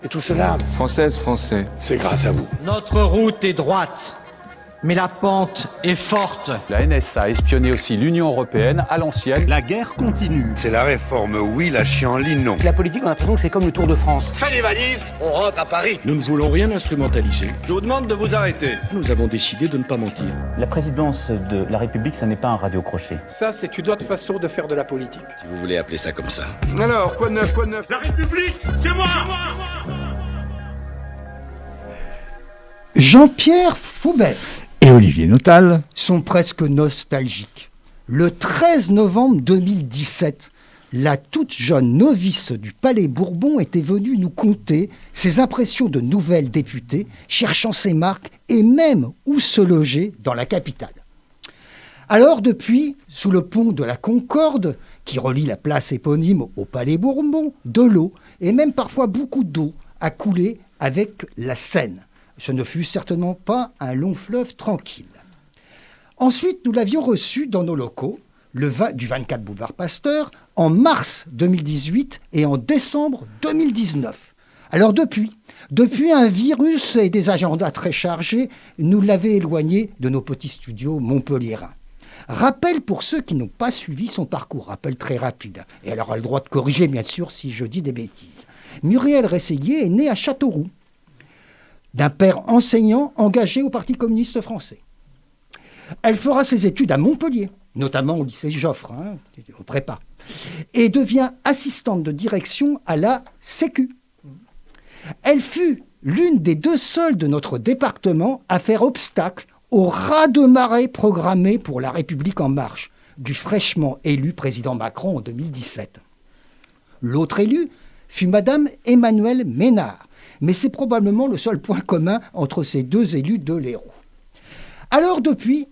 Et tout cela, Française, Français, c'est grâce à vous. Notre route est droite, mais la pente est forte. La NSA a espionné aussi l'Union européenne à l'ancienne. La guerre continue. C'est la réforme oui, la chienlit non. La politique, on a l'impression que c'est comme le Tour de France. Fais les valises, on rentre à Paris. Nous ne voulons rien instrumentaliser. Je vous demande de vous arrêter. Nous avons décidé de ne pas mentir. La présidence de la République, ça n'est pas un radio-crochet. Ça, c'est une autre façon de faire de la politique. Si vous voulez appeler ça comme ça. Alors, quoi de neuf, quoi de neuf? La République, c'est moi. Jean-Pierre Foubert et Olivier Notal sont presque nostalgiques. Le 13 novembre 2017, la toute jeune novice du Palais Bourbon était venue nous conter ses impressions de nouvelle députée, cherchant ses marques et même où se loger dans la capitale. Alors depuis, sous le pont de la Concorde, qui relie la place éponyme au Palais Bourbon, de l'eau, et même parfois beaucoup d'eau, a coulé avec la Seine. Ce ne fut certainement pas un long fleuve tranquille. Ensuite, nous l'avions reçu dans nos locaux, du 24 boulevard Pasteur, en mars 2018 et en décembre 2019. Alors depuis un virus et des agendas très chargés, nous l'avons éloigné de nos petits studios montpelliérains. Rappel pour ceux qui n'ont pas suivi son parcours, rappel très rapide. Et elle aura le droit de corriger, bien sûr, si je dis des bêtises. Muriel Rességuier est née à Châteauroux, d'un père enseignant engagé au Parti communiste français. Elle fera ses études à Montpellier, notamment au lycée Joffre, au prépa, et devient assistante de direction à la Sécu. Elle fut l'une des deux seules de notre département à faire obstacle au raz-de-marée programmé pour La République en marche, du fraîchement élu président Macron en 2017. L'autre élue fut Madame Emmanuelle Ménard, mais c'est probablement le seul point commun entre ces deux élus de l'Hérault. Alors depuis,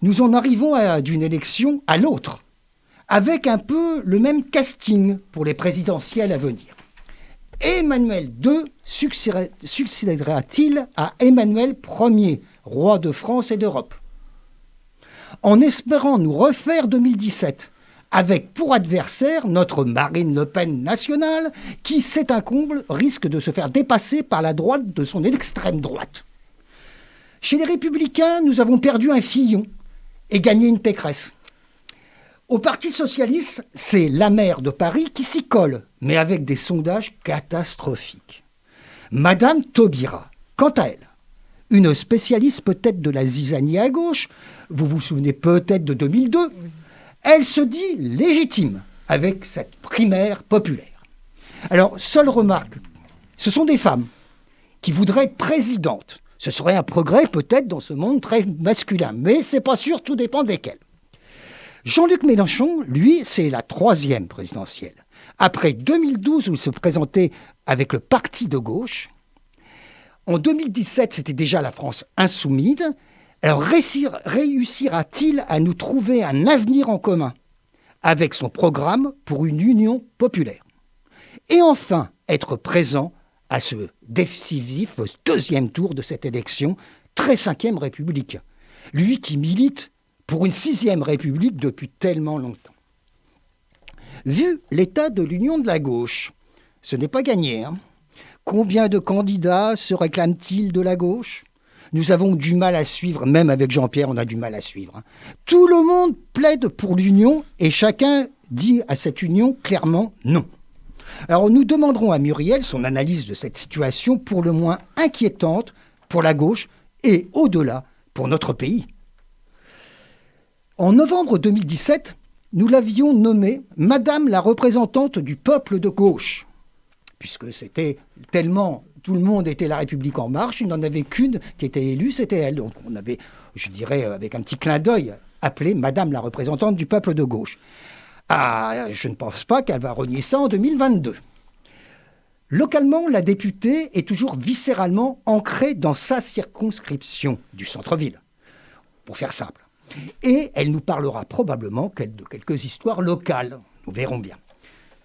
nous en arrivons d'une élection à l'autre, avec un peu le même casting pour les présidentielles à venir. Emmanuel II succédera-t-il à Emmanuel Ier, roi de France et d'Europe? En espérant nous refaire 2017, avec pour adversaire notre Marine Le Pen nationale, qui, c'est un comble, risque de se faire dépasser par la droite de son extrême droite. Chez les Républicains, nous avons perdu un Fillon et gagné une Pécresse. Au Parti socialiste, c'est la maire de Paris qui s'y colle, mais avec des sondages catastrophiques. Madame Taubira, quant à elle, une spécialiste peut-être de la zizanie à gauche, vous vous souvenez peut-être de 2002, elle se dit légitime avec cette primaire populaire. Alors, seule remarque, ce sont des femmes qui voudraient être présidentes. Ce serait un progrès peut-être dans ce monde très masculin, mais c'est pas sûr, tout dépend desquelles. Jean-Luc Mélenchon, lui, c'est la 3e présidentielle. Après 2012 où il se présentait avec le parti de gauche, en 2017 c'était déjà la France insoumise. Alors réussira-t-il à nous trouver un avenir en commun avec son programme pour une union populaire? Et enfin, être présent à ce décisif 2e tour de cette élection, très 5e République. Lui qui milite pour une 6e République depuis tellement longtemps. Vu l'état de l'union de la gauche, ce n'est pas gagné. Combien de candidats se réclament-ils de la gauche? Nous avons du mal à suivre, même avec Jean-Pierre, on a du mal à suivre. Tout le monde plaide pour l'union et chacun dit à cette union clairement non. Alors nous demanderons à Muriel son analyse de cette situation pour le moins inquiétante pour la gauche et au-delà pour notre pays. En novembre 2017, nous l'avions nommée Madame la représentante du peuple de gauche, puisque c'était tellement... Tout le monde était La République en marche, il n'en avait qu'une qui était élue, c'était elle. Donc on avait, je dirais, avec un petit clin d'œil, appelé Madame la représentante du peuple de gauche. Ah, je ne pense pas qu'elle va renier ça en 2022. Localement, la députée est toujours viscéralement ancrée dans sa circonscription du centre-ville, pour faire simple. Et elle nous parlera probablement de quelques histoires locales, nous verrons bien.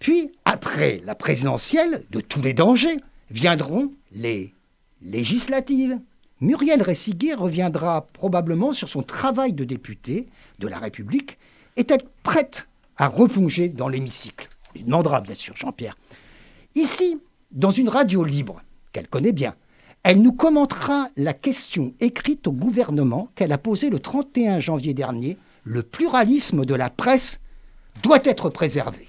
Puis, après la présidentielle, de tous les dangers, viendront les législatives. Muriel Rességuier reviendra probablement sur son travail de députée de La République. Est-elle prête à replonger dans l'hémicycle? Il demandera bien sûr Jean-Pierre. Ici, dans une radio libre, qu'elle connaît bien, elle nous commentera la question écrite au gouvernement qu'elle a posée le 31 janvier dernier. Le pluralisme de la presse doit être préservé.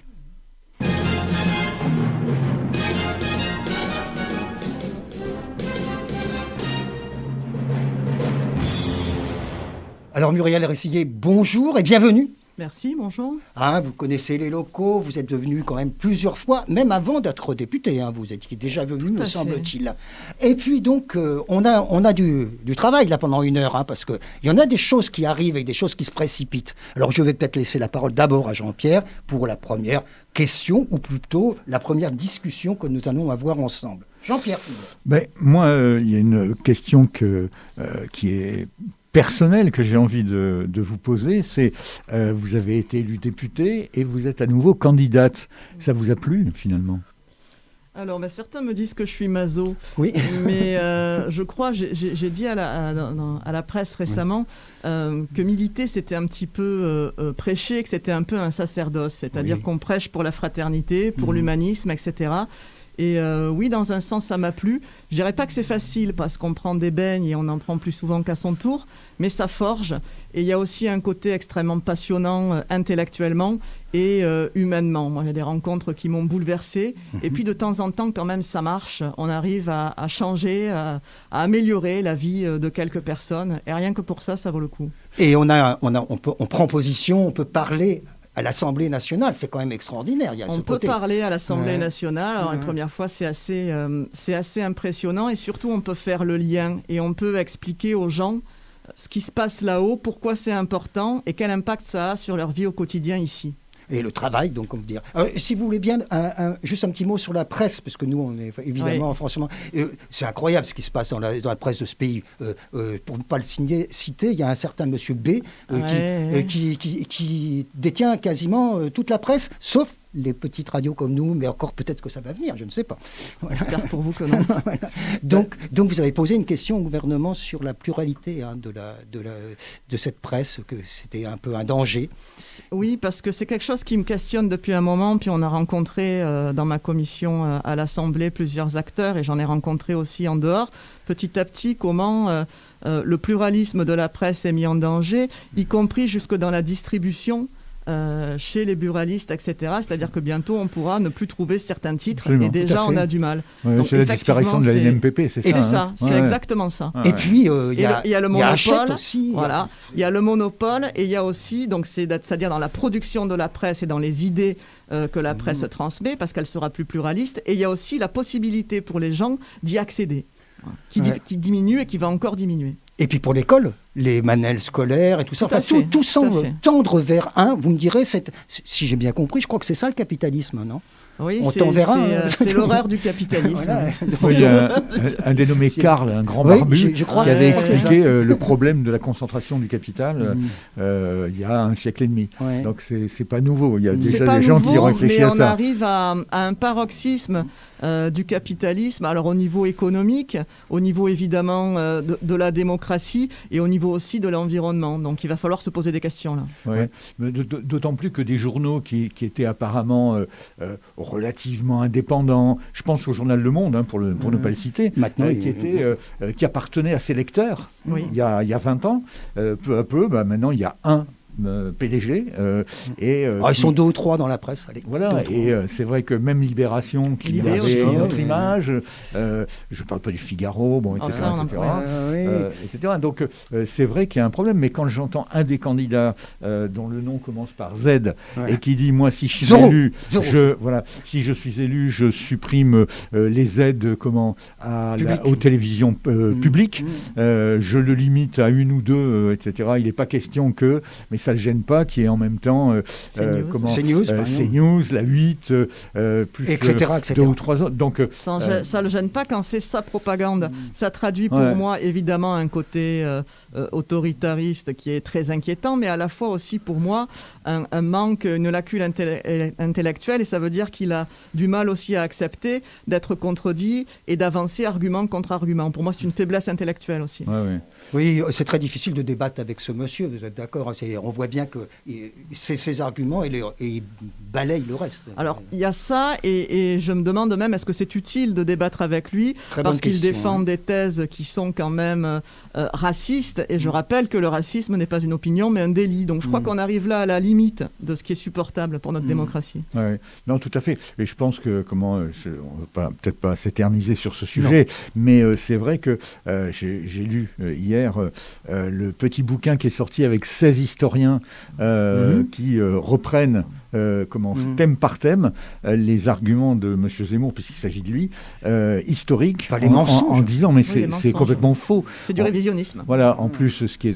Alors Muriel Ressillier, bonjour et bienvenue. Merci, bonjour. Vous connaissez les locaux, vous êtes venu quand même plusieurs fois, même avant d'être député, vous étiez déjà venu, me semble-t-il. Et puis donc, on a du travail là pendant une heure, parce qu'il y en a des choses qui arrivent et des choses qui se précipitent. Alors je vais peut-être laisser la parole d'abord à Jean-Pierre pour la première question, ou plutôt la première discussion que nous allons avoir ensemble. Jean-Pierre. Moi, il y a une question qui est personnel que j'ai envie de vous poser, c'est vous avez été élu député et vous êtes à nouveau candidate. Ça vous a plu finalement ? Alors, certains me disent que je suis maso, oui. Mais je crois, j'ai dit à la presse récemment que militer, c'était un petit peu prêcher, que c'était un peu un sacerdoce, c'est-à-dire qu'on prêche pour la fraternité, pour l'humanisme, etc. Et oui, dans un sens, ça m'a plu. Je dirais pas que c'est facile parce qu'on prend des beignes et on en prend plus souvent qu'à son tour, mais ça forge. Et il y a aussi un côté extrêmement passionnant intellectuellement et humainement. Moi, il y a des rencontres qui m'ont bouleversée. Et puis, de temps en temps, quand même, ça marche. On arrive à changer, à améliorer la vie de quelques personnes. Et rien que pour ça, ça vaut le coup. Et on prend position, on peut parler à l'Assemblée nationale, c'est quand même extraordinaire. On peut parler à l'Assemblée nationale. Alors, la première fois, c'est assez impressionnant. Et surtout, on peut faire le lien et on peut expliquer aux gens ce qui se passe là-haut, pourquoi c'est important et quel impact ça a sur leur vie au quotidien ici. Et le travail, donc, on peut dire. Si vous voulez bien, juste un petit mot sur la presse, parce que nous, on est évidemment, franchement, c'est incroyable ce qui se passe dans la presse de ce pays. Pour ne pas le citer, il y a un certain monsieur B qui détient quasiment toute la presse, sauf les petites radios comme nous, mais encore peut-être que ça va venir, je ne sais pas. Voilà. J'espère pour vous que non. Voilà. Donc, vous avez posé une question au gouvernement sur la pluralité de cette presse, que c'était un peu un danger. Oui, parce que c'est quelque chose qui me questionne depuis un moment, puis on a rencontré dans ma commission à l'Assemblée plusieurs acteurs, et j'en ai rencontré aussi en dehors. Petit à petit, comment le pluralisme de la presse est mis en danger, y compris jusque dans la distribution, chez les buralistes, etc. C'est-à-dire que bientôt, on pourra ne plus trouver certains titres. Absolument, et déjà, on a du mal. Ouais, c'est la disparition de la LNPP, c'est ça. C'est ça, c'est exactement ça. Et puis, il y a le monopole aussi. Voilà, il y a le monopole et il y a aussi, donc, c'est-à-dire dans la production de la presse et dans les idées que la presse transmet, parce qu'elle sera plus pluraliste. Et il y a aussi la possibilité pour les gens d'y accéder, qui diminue et qui va encore diminuer. Et puis pour l'école, les manuels scolaires et tout ça, tout semble tendre vers vous me direz, si j'ai bien compris, je crois que c'est ça le capitalisme, non ? Oui, c'est l'horreur du capitalisme. Voilà. Il y a un dénommé Karl, un grand barbu, qui avait expliqué le problème de la concentration du capital il y a un siècle et demi. Ouais. Donc c'est pas nouveau, il y a déjà des gens qui réfléchissent à ça. Mais on arrive à un paroxysme du capitalisme, alors au niveau économique, au niveau évidemment de la démocratie et au niveau aussi de l'environnement. Donc il va falloir se poser des questions là. Ouais. Ouais. D'autant plus que des journaux qui étaient apparemment relativement indépendants, je pense au journal Le Monde, pour ne pas le citer, qui appartenait à ses lecteurs il y a 20 ans. Peu à peu, maintenant il y a un PDG. Ils sont 2 ou 3 dans la presse. Allez, voilà, c'est vrai que même Libération, qui avait une autre image, je ne parle pas du Figaro, etc. Donc c'est vrai qu'il y a un problème, mais quand j'entends un des candidats dont le nom commence par Z et qui dit, moi, si je suis élu, si je suis élu, je supprime les aides aux télévisions publiques, je le limite à 1 ou 2, etc. Il n'est pas question que... Mais ça ne le gêne pas qu'il y ait en même temps CNews, la 8, plus etc. 2 ou 3 autres. Donc, ça ne le gêne pas quand c'est sa propagande. Ça traduit pour moi évidemment un côté autoritariste qui est très inquiétant, mais à la fois aussi pour moi un manque, une lacune intellectuelle, et ça veut dire qu'il a du mal aussi à accepter d'être contredit et d'avancer argument contre argument. Pour moi, c'est une faiblesse intellectuelle aussi. Oui, c'est très difficile de débattre avec ce monsieur, vous êtes d'accord ? voit bien que c'est ses arguments et il balaye le reste. Alors, il y a ça, et je me demande même, est-ce que c'est utile de débattre avec lui, parce qu'il défend des thèses qui sont quand même racistes, et je rappelle que le racisme n'est pas une opinion, mais un délit. Donc, je crois qu'on arrive là à la limite de ce qui est supportable pour notre démocratie. Ouais. Non, tout à fait. Et je pense que, on ne va peut-être pas s'éterniser sur ce sujet, mais c'est vrai que j'ai lu hier le petit bouquin qui est sorti avec 16 historiens qui reprennent thème par thème les arguments de M. Zemmour, puisqu'il s'agit de lui, historiques, en disant mais c'est complètement faux. C'est du révisionnisme. Voilà, en plus, ce qui est,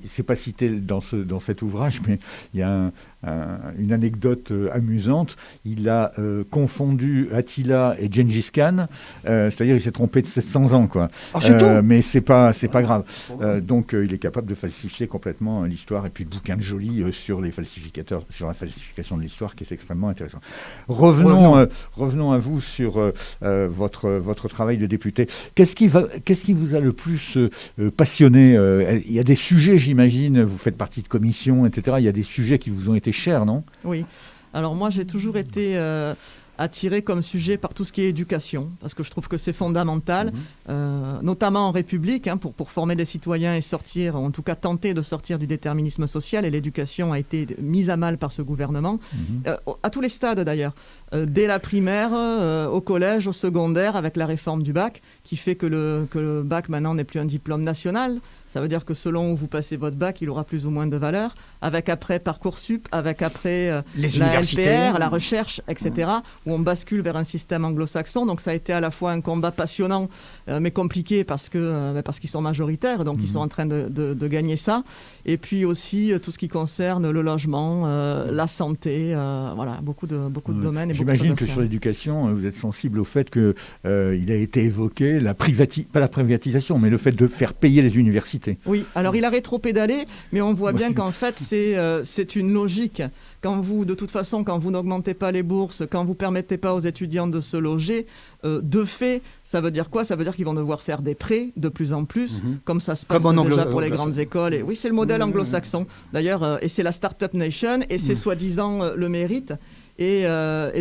c'est pas cité dans cet ouvrage, mais il y a une anecdote amusante. Il a confondu Attila et Gengis Khan, c'est-à-dire il s'est trompé de 700 ans, quoi. Mais c'est pas grave. Donc il est capable de falsifier complètement l'histoire, et puis le bouquin de Joly sur les falsificateurs, sur la falsification de l'histoire, qui est extrêmement intéressant. Revenons à vous sur votre travail de député. Qu'est-ce qui vous a le plus passionné? Il y a des sujets, j'imagine, vous faites partie de commissions, etc. Il y a des sujets qui vous ont été chers, non? Oui. Alors moi, j'ai toujours été attiré comme sujet par tout ce qui est éducation, parce que je trouve que c'est fondamental, notamment en République, pour former des citoyens et sortir, en tout cas tenter de sortir du déterminisme social, et l'éducation a été mise à mal par ce gouvernement, à tous les stades d'ailleurs, dès la primaire, au collège, au secondaire, avec la réforme du bac, qui fait que le bac maintenant n'est plus un diplôme national. Ça veut dire que selon où vous passez votre bac, il aura plus ou moins de valeur, avec après Parcoursup, avec après la LPR, la recherche, etc., où on bascule vers un système anglo-saxon. Donc ça a été à la fois un combat passionnant, mais compliqué parce qu'ils sont majoritaires, donc ils sont en train de gagner ça. Et puis aussi tout ce qui concerne le logement, la santé, voilà, beaucoup de domaines. J'imagine que sur l'éducation, vous êtes sensible au fait qu'il a été évoqué, pas la privatisation, mais le fait de faire payer les universités. Oui, alors il a rétro-pédalé, mais on voit bien qu'en fait, c'est une logique. Quand vous n'augmentez pas les bourses, quand vous ne permettez pas aux étudiants de se loger, de fait, ça veut dire quoi? Ça veut dire qu'ils vont devoir faire des prêts de plus en plus, comme ça se passe déjà pour les grandes écoles. Et oui, c'est le modèle anglo-saxon. D'ailleurs, et c'est la Startup Nation, et c'est soi-disant le mérite. Et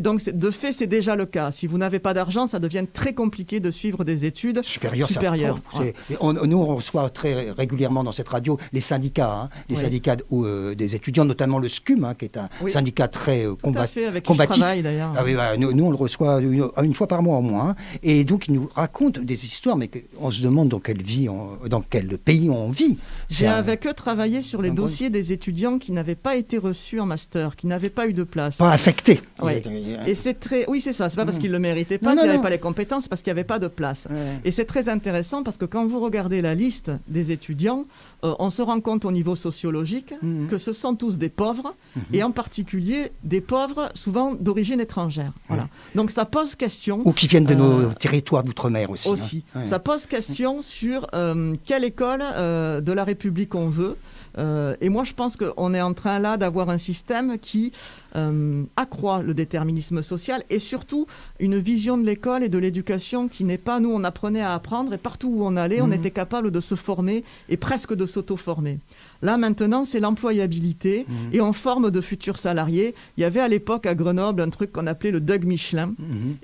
donc, de fait, c'est déjà le cas. Si vous n'avez pas d'argent, ça devient très compliqué de suivre des études supérieures. Nous, on reçoit très régulièrement dans cette radio les syndicats, syndicats des étudiants, notamment le SCUM, qui est un syndicat très combatif. Avec qui je travaille, d'ailleurs. Nous, on le reçoit une fois par mois au moins. Et donc, ils nous racontent des histoires, mais on se demande dans quel pays on vit. J'ai avec eux travaillé sur les dossiers des étudiants qui n'avaient pas été reçus en master, qui n'avaient pas eu de place. Pas affectés. Oui. Et c'est ça. C'est pas parce qu'ils le méritaient pas, qu'ils n'avaient pas les compétences, c'est parce qu'il n'y avait pas de place. Et c'est très intéressant parce que quand vous regardez la liste des étudiants, on se rend compte au niveau sociologique que ce sont tous des pauvres, et en particulier des pauvres souvent d'origine étrangère. Voilà. Donc ça pose question. Ou qui viennent de nos territoires d'outre-mer aussi. Ça pose question sur quelle école de la République on veut. Et moi, je pense qu'on est en train là d'avoir un système qui accroît le déterminisme social, et surtout une vision de l'école et de l'éducation qui n'est pas, nous on apprenait à apprendre, et partout où on allait, on était capable de se former et presque de s'auto-former. Là maintenant, c'est l'employabilité, et on forme de futurs salariés. Il y avait à l'époque à Grenoble un truc qu'on appelait le Doug Michelin,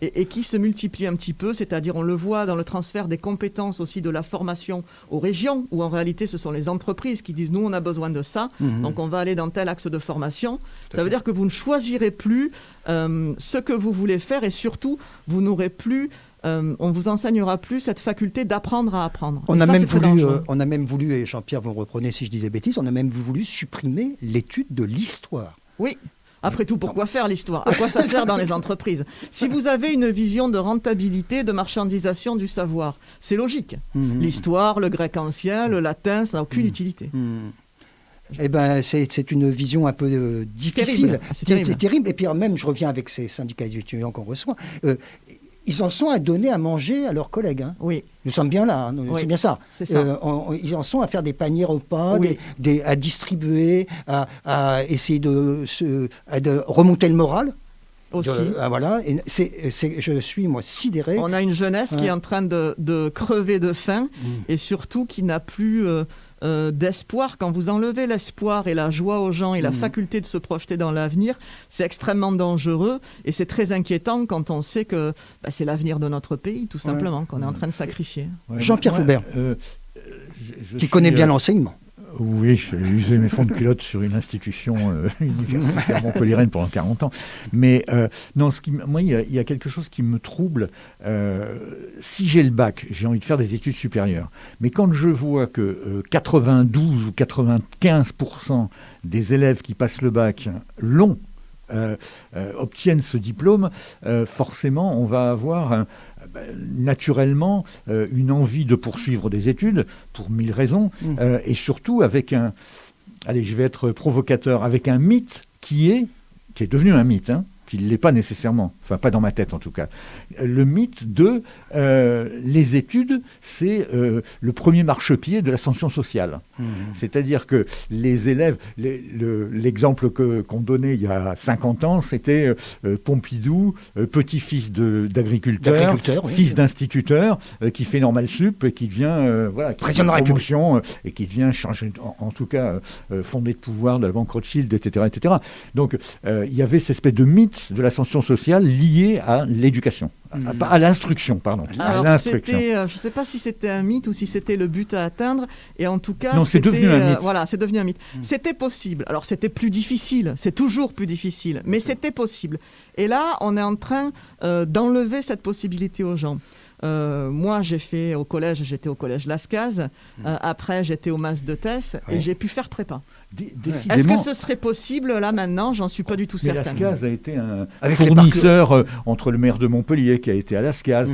et qui se multiplie un petit peu, c'est-à-dire on le voit dans le transfert des compétences aussi de la formation aux régions, où en réalité ce sont les entreprises qui disent nous on a besoin de ça, donc on va aller dans tel axe de formation. Ça veut dire que vous ne choisirez plus ce que vous voulez faire, et surtout vous n'aurez plus on vous enseignera plus cette faculté d'apprendre à apprendre. On a même voulu, et Jean-Pierre, vous me reprenez si je disais bêtises, on a même voulu supprimer l'étude de l'histoire. Oui. Après tout, pourquoi faire l'histoire? À quoi ça sert dans les entreprises? Si vous avez une vision de rentabilité, de marchandisation du savoir, c'est logique. L'histoire, le grec ancien, le latin, ça n'a aucune utilité. Eh ben, c'est une vision un peu difficile. C'est terrible. Et puis même, je reviens avec ces syndicats étudiants qu'on reçoit. Ils en sont à donner à manger à leurs collègues. Oui. Nous sommes bien là, c'est bien ça. C'est ça. Ils en sont à faire des paniers repas, à distribuer, à essayer de remonter le moral. Aussi. Voilà, et je suis, moi, sidéré. On a une jeunesse qui est en train de crever de faim et surtout qui n'a plus d'espoir. Quand vous enlevez l'espoir et la joie aux gens et la faculté de se projeter dans l'avenir, c'est extrêmement dangereux et c'est très inquiétant quand on sait que c'est l'avenir de notre pays, tout simplement, qu'on est en train de sacrifier. Jean-Pierre Foubert, qui connaît bien l'enseignement. Oui, j'ai usé mes fonds de culotte sur une institution universitaire montpelliéraine pendant 40 ans. Mais non, il y a quelque chose qui me trouble. Si j'ai le bac, j'ai envie de faire des études supérieures. Mais quand je vois que 92 ou 95% des élèves qui passent le bac obtiennent ce diplôme, forcément, on va avoir naturellement une envie de poursuivre des études pour 1000 raisons et surtout avec je vais être provocateur, avec un mythe qui est devenu un mythe, qui ne l'est pas nécessairement, enfin pas dans ma tête en tout cas. Le mythe de les études, c'est le premier marchepied de l'ascension sociale. C'est-à-dire que les élèves, l'exemple qu'on donnait il y a 50 ans, c'était Pompidou, petit-fils d'agriculteur, fils d'instituteur, qui fait normal sup et qui devient président de la République et qui devient chargé, en tout cas fondé de pouvoir de la banque Rothschild, etc., etc. Donc il y avait cette espèce de mythe de l'ascension sociale liée à l'éducation, à l'instruction, pardon. Alors, à l'instruction. je ne sais pas si c'était un mythe ou si c'était le but à atteindre, et en tout cas, non, c'est devenu un mythe. Voilà, c'est devenu un mythe. C'était possible. Alors, c'était plus difficile, c'est toujours plus difficile, mais c'était possible. Et là, on est en train d'enlever cette possibilité aux gens. Moi, j'étais au collège Lascaz. Après, j'étais au Mas de Thèse et j'ai pu faire prépa. Est-ce que ce serait possible là maintenant? J'en suis pas du tout certain. Lascaz a été un fournisseur entre le maire de Montpellier qui a été à Lascaz,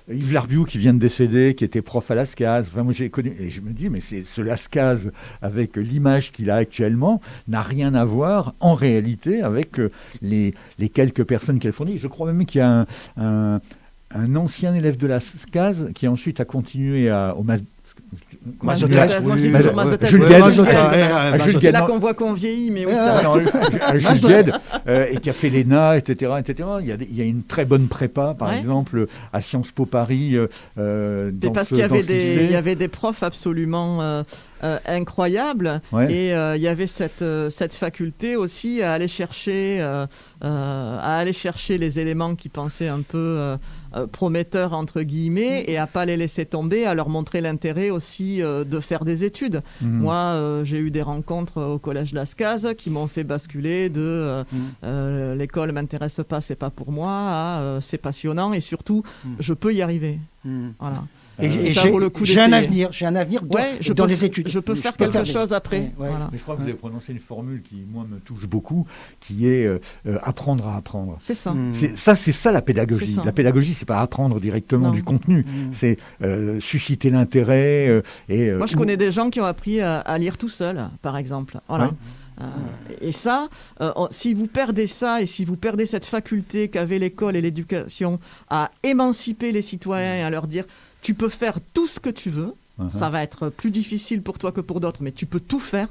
Yves Larbiou qui vient de décéder, qui était prof à Lascaz. Enfin, moi j'ai connu et je me dis mais ce Lascaz avec l'image qu'il a actuellement n'a rien à voir en réalité avec les quelques personnes qu'elle fournit. Je crois même qu'il y a un ancien élève de Lascaz qui ensuite a continué au Jules c'est là qu'on voit qu'on vieillit, mais oui, Jules Gued, et qui a fait l'ENA, etc., etc. Il y a une très bonne prépa, par exemple, à Sciences Po Paris. Parce qu'il y avait des profs absolument incroyables, et il y avait cette faculté aussi à aller chercher les éléments qui pensaient un peu prometteurs entre guillemets et à pas les laisser tomber, à leur montrer l'intérêt aussi de faire des études. Moi, j'ai eu des rencontres au collège Lascaz qui m'ont fait basculer de l'école m'intéresse pas, c'est pas pour moi, à c'est passionnant et surtout je peux y arriver. Voilà. Et j'ai un avenir dans les études. Je peux faire quelque chose après. Voilà. Mais je crois que vous avez prononcé une formule qui, moi, me touche beaucoup, qui est apprendre à apprendre. C'est ça. C'est ça la pédagogie. La pédagogie, c'est pas apprendre directement du contenu, c'est susciter l'intérêt. Moi, je connais des gens qui ont appris à lire tout seuls, par exemple. Voilà. Et ça, si vous perdez ça et si vous perdez cette faculté qu'avait l'école et l'éducation à émanciper les citoyens et à leur dire tu peux faire tout ce que tu veux, ça va être plus difficile pour toi que pour d'autres, mais tu peux tout faire.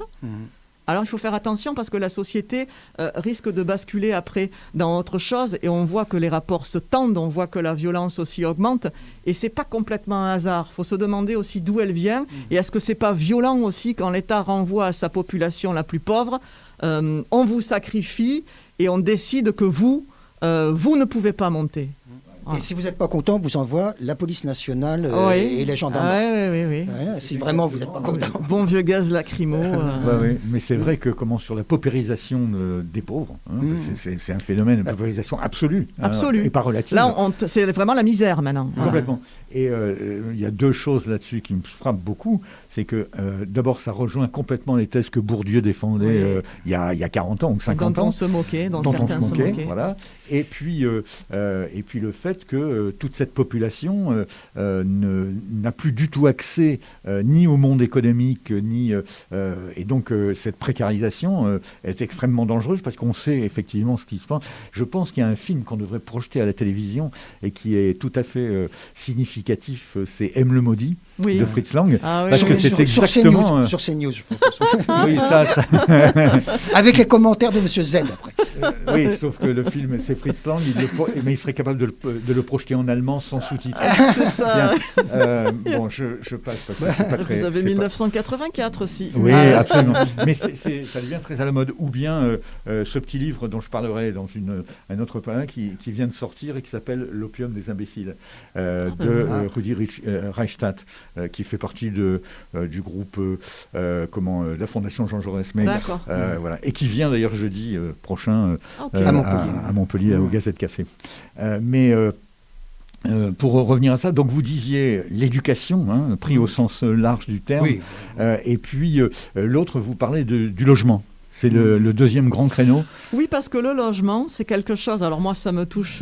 Alors il faut faire attention parce que la société risque de basculer après dans autre chose et on voit que les rapports se tendent, on voit que la violence aussi augmente et c'est pas complètement un hasard. Il faut se demander aussi d'où elle vient et est-ce que c'est pas violent aussi quand l'État renvoie à sa population la plus pauvre, on vous sacrifie et on décide que vous ne pouvez pas monter. Et si vous n'êtes pas content, vous envoie la police nationale et les gendarmes. Oui. Si vraiment vous n'êtes pas content. Bon vieux gaz lacrymo. Mais c'est vrai que sur la paupérisation des pauvres, c'est un phénomène de paupérisation absolue. Et pas relative. Là, c'est vraiment la misère maintenant. Complètement. Et il y a deux choses là-dessus qui me frappent beaucoup. C'est que d'abord, ça rejoint complètement les thèses que Bourdieu défendait il y a 40 ans ou 50 ans. Dont on se moquait, dont certains se moquaient. Voilà. Et puis le fait fait que toute cette population n'a plus du tout accès ni au monde économique, et donc cette précarisation est extrêmement dangereuse parce qu'on sait effectivement ce qui se passe. Je pense qu'il y a un film qu'on devrait projeter à la télévision et qui est tout à fait significatif, c'est M. le Maudit de Fritz Lang, parce que c'est exactement... Sur CNews, je pense. Oui, ça... Avec les commentaires de Monsieur Z après. Oui, sauf que le film, c'est Fritz Lang, mais il serait capable de le projeter en allemand sans sous-titres. C'est ça. Bon, je passe. Vous avez 1984 aussi. Oui, absolument. Mais ça devient très à la mode. Ou bien ce petit livre dont je parlerai dans un autre point qui vient de sortir et qui s'appelle L'opium des imbéciles de Rudi Reichstadt, qui fait partie du groupe la Fondation Jean Jaurès. Voilà. Et qui vient d'ailleurs jeudi prochain à Montpellier, au Gazette Café. Pour revenir à ça, donc vous disiez l'éducation, pris au sens large du terme, et puis l'autre, vous parlez du logement. C'est le deuxième grand créneau. Oui, parce que le logement, c'est quelque chose... Alors moi, ça me touche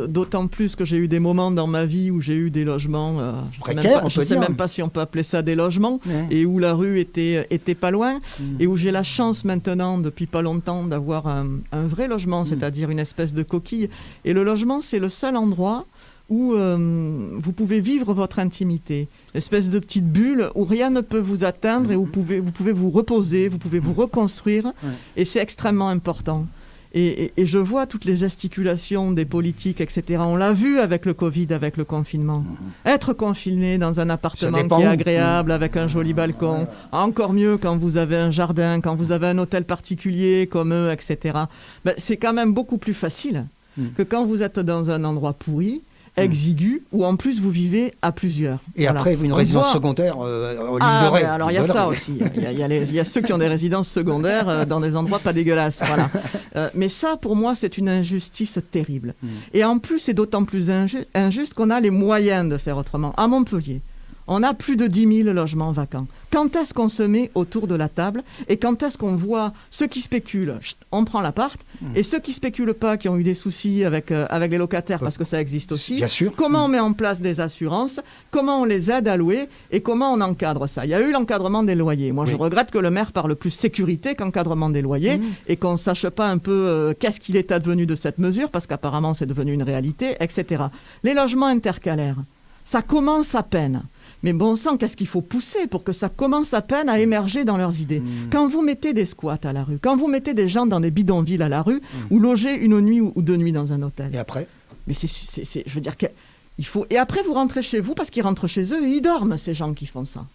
d'autant plus que j'ai eu des moments dans ma vie où j'ai eu des logements... je ne sais même pas si on peut appeler ça des logements, et où la rue était pas loin, et où j'ai la chance maintenant, depuis pas longtemps, d'avoir un vrai logement, c'est-à-dire une espèce de coquille. Et le logement, c'est le seul endroit où vous pouvez vivre votre intimité, l'espèce de petite bulle où rien ne peut vous atteindre et où vous pouvez vous reposer, vous pouvez vous reconstruire, et c'est extrêmement important. Et je vois toutes les gesticulations des politiques, etc. On l'a vu avec le Covid, avec le confinement. Être confiné dans un appartement qui est agréable, avec un joli balcon, encore mieux quand vous avez un jardin, quand vous avez un hôtel particulier comme eux, etc. C'est quand même beaucoup plus facile que quand vous êtes dans un endroit pourri, exigu, où en plus vous vivez à plusieurs. Et après, une résidence secondaire au l'île de Ré. Alors il y a ça aussi. Il y a ceux qui ont des résidences secondaires dans des endroits pas dégueulasses. Voilà. Mais ça, pour moi, c'est une injustice terrible. Et en plus, c'est d'autant plus injuste qu'on a les moyens de faire autrement. À Montpellier, on a plus de 10 000 logements vacants. Quand est-ce qu'on se met autour de la table et quand est-ce qu'on voit ceux qui spéculent, on prend l'appart, et ceux qui spéculent pas, qui ont eu des soucis avec les locataires, parce que ça existe aussi, bien sûr. Comment on met en place des assurances, comment on les aide à louer et comment on encadre ça. Il y a eu l'encadrement des loyers. Moi, je regrette que le maire parle plus sécurité qu'encadrement des loyers et qu'on ne sache pas un peu qu'est-ce qu'il est advenu de cette mesure, parce qu'apparemment c'est devenu une réalité, etc. Les logements intercalaires, ça commence à peine. Mais bon sang, qu'est-ce qu'il faut pousser pour que ça commence à peine à émerger dans leurs idées. Quand vous mettez des squats à la rue, quand vous mettez des gens dans des bidonvilles à la rue, ou loger une nuit ou 2 nuits dans un hôtel. Et après ? Mais je veux dire qu'il faut... Et après, vous rentrez chez vous, parce qu'ils rentrent chez eux et ils dorment, ces gens qui font ça.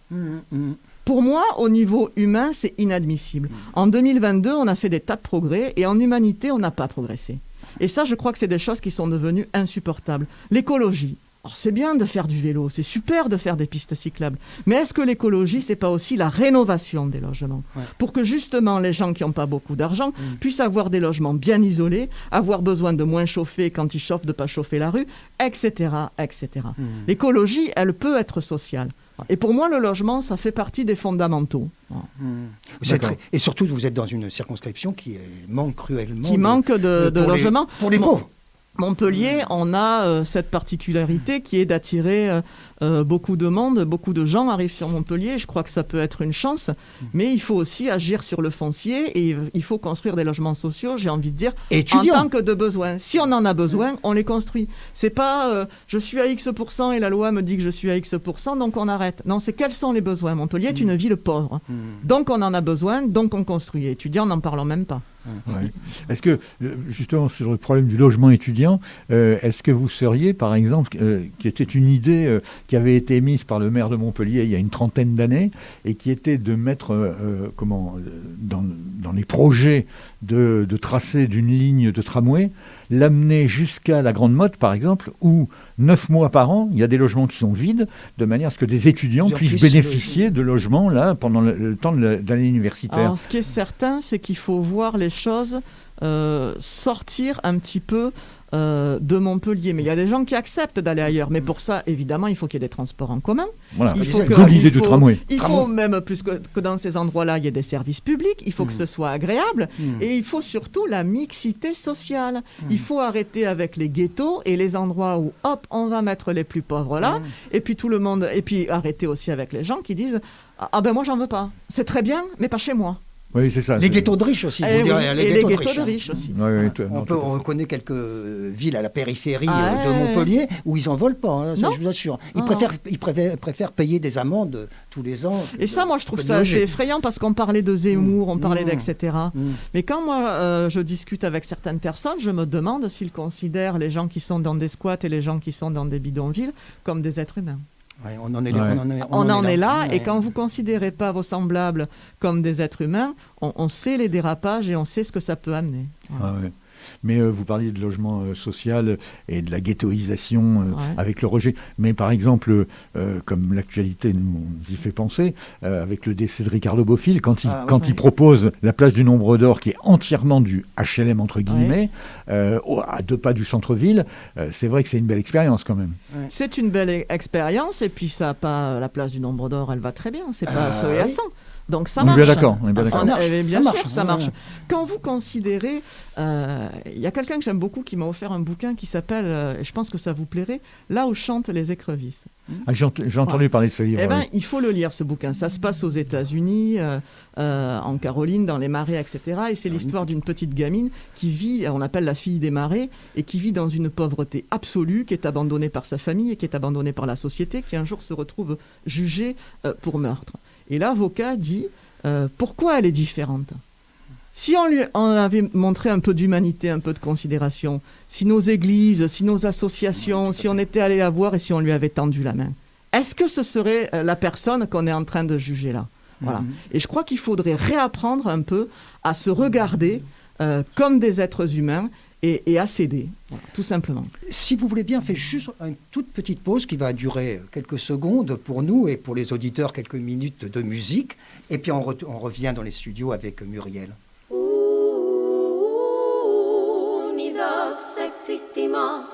Pour moi, au niveau humain, c'est inadmissible. En 2022, on a fait des tas de progrès, et en humanité, on n'a pas progressé. Et ça, je crois que c'est des choses qui sont devenues insupportables. L'écologie. Alors c'est bien de faire du vélo, c'est super de faire des pistes cyclables, mais est-ce que l'écologie, c'est pas aussi la rénovation des logements, pour que justement les gens qui n'ont pas beaucoup d'argent puissent avoir des logements bien isolés, avoir besoin de moins chauffer quand ils chauffent, de pas chauffer la rue, etc., etc. L'écologie, elle peut être sociale. Et pour moi, le logement, ça fait partie des fondamentaux. Et surtout, vous êtes dans une circonscription qui manque cruellement... Qui manque de logements. Pour les pauvres. Montpellier, on a cette particularité qui est d'attirer beaucoup de monde, beaucoup de gens arrivent sur Montpellier. Je crois que ça peut être une chance, mais il faut aussi agir sur le foncier et il faut construire des logements sociaux, j'ai envie de dire, en tant que de besoin. Si on en a besoin, on les construit. C'est pas je suis à X% et la loi me dit que je suis à X%, donc on arrête. Non, c'est quels sont les besoins. Montpellier est une ville pauvre. Donc on en a besoin, donc on construit. Étudiants, n'en parlons même pas. Ouais. Est-ce que, justement, sur le problème du logement étudiant, est-ce que vous seriez, par exemple, qui était une idée qui avait été émise par le maire de Montpellier il y a une trentaine d'années, et qui était de mettre dans les projets de tracer d'une ligne de tramway, l'amener jusqu'à la Grande Motte, par exemple, où 9 mois par an, il y a des logements qui sont vides, de manière à ce que des étudiants puissent bénéficier de logements là, pendant le temps de l'année universitaire. Alors, ce qui est certain, c'est qu'il faut voir les choses sortir un petit peu de Montpellier. Mais il y a des gens qui acceptent d'aller ailleurs. Mais pour ça, évidemment, il faut qu'il y ait des transports en commun. Voilà. D'où l'idée du tramway. Il faut même plus que dans ces endroits-là, il y ait des services publics. Il faut que ce soit agréable. Et il faut surtout la mixité sociale. Il faut arrêter avec les ghettos et les endroits où, hop, on va mettre les plus pauvres là. Et puis tout le monde. Et puis arrêter aussi avec les gens qui disent ah ben moi j'en veux pas. C'est très bien, mais pas chez moi. Oui, c'est ça. Les ghettos de riches aussi. Les ghettos de riches aussi. On connaît quelques villes à la périphérie de Montpellier où ils n'en veulent pas, hein, ça, je vous assure. Ils préfèrent payer des amendes tous les ans. Et ça, moi, je trouve ça assez effrayant parce qu'on parlait de Zemmour, on parlait d'etc. Mais quand moi, je discute avec certaines personnes, je me demande s'ils considèrent les gens qui sont dans des squats et les gens qui sont dans des bidonvilles comme des êtres humains. Ouais, on en est là. Et quand vous ne considérez pas vos semblables comme des êtres humains, on sait les dérapages et on sait ce que ça peut amener. Voilà. Ah ouais. Mais vous parliez de logement social et de la ghettoisation avec le rejet. Mais par exemple, comme l'actualité nous y fait penser, avec le décès de Ricardo Bofill, quand il propose la place du Nombre d'Or, qui est entièrement du HLM, entre guillemets, à 2 pas du centre-ville, c'est vrai que c'est une belle expérience quand même. Ouais. C'est une belle expérience, et puis ça pas la place du Nombre d'Or, elle va très bien, c'est pas feu et à sang. Donc ça marche. On est bien d'accord. Bien sûr, ça marche. Quand vous considérez, il y a quelqu'un que j'aime beaucoup qui m'a offert un bouquin qui s'appelle, je pense que ça vous plairait, Là où chantent les écrevisses. J'ai entendu parler de ce livre. Eh ben, il faut le lire, ce bouquin. Ça se passe aux États-Unis, en Caroline, dans les marais, etc. Et c'est l'histoire d'une petite gamine qui vit, on appelle la fille des marais, et qui vit dans une pauvreté absolue, qui est abandonnée par sa famille et qui est abandonnée par la société, qui un jour se retrouve jugée pour meurtre. Et l'avocat dit pourquoi elle est différente. Si on avait montré un peu d'humanité, un peu de considération, si nos églises, si nos associations, si on était allé la voir et si on lui avait tendu la main, est-ce que ce serait la personne qu'on est en train de juger là ? Voilà. Et je crois qu'il faudrait réapprendre un peu à se regarder comme des êtres humains et à s'aider, voilà, tout simplement. Si vous voulez bien, faites juste une toute petite pause qui va durer quelques secondes pour nous et pour les auditeurs, quelques minutes de musique. Et puis on revient dans les studios avec Muriel. Unidos existimos,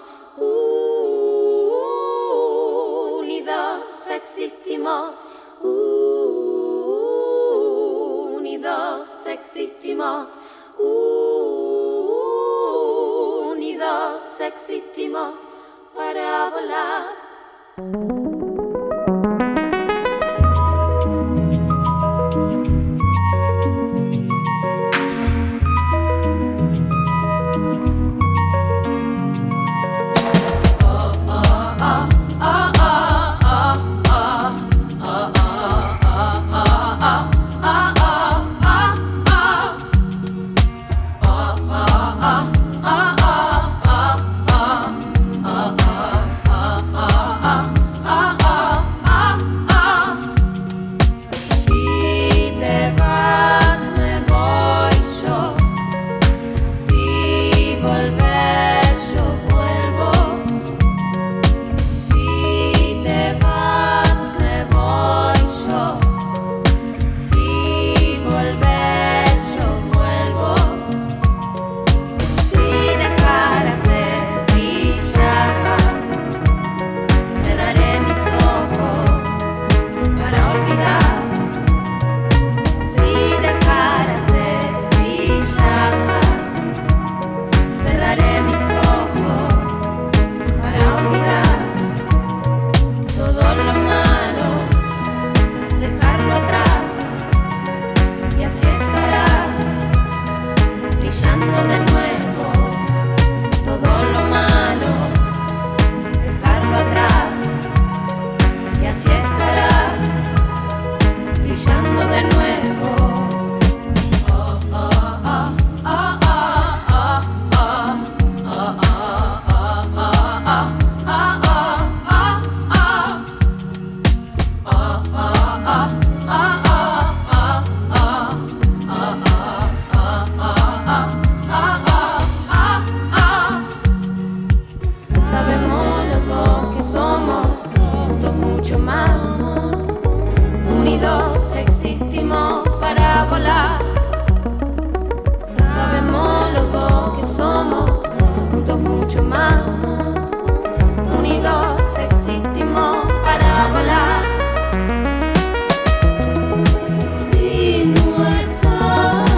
unidos existimos, unidos existimos, unidos existimos para volar. Unidos existimos para volar. Sabemos los dos mucho más. Unidos existimos para volar. Si no estás,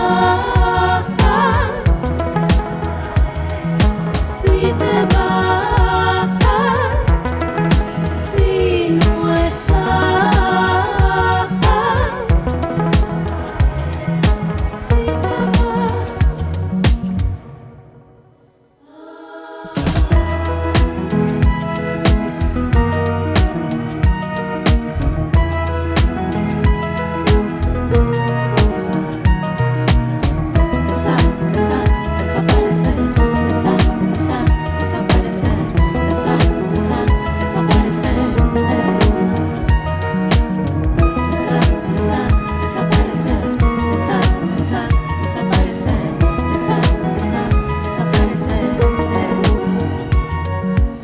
si te vas, si no estás, si te vas.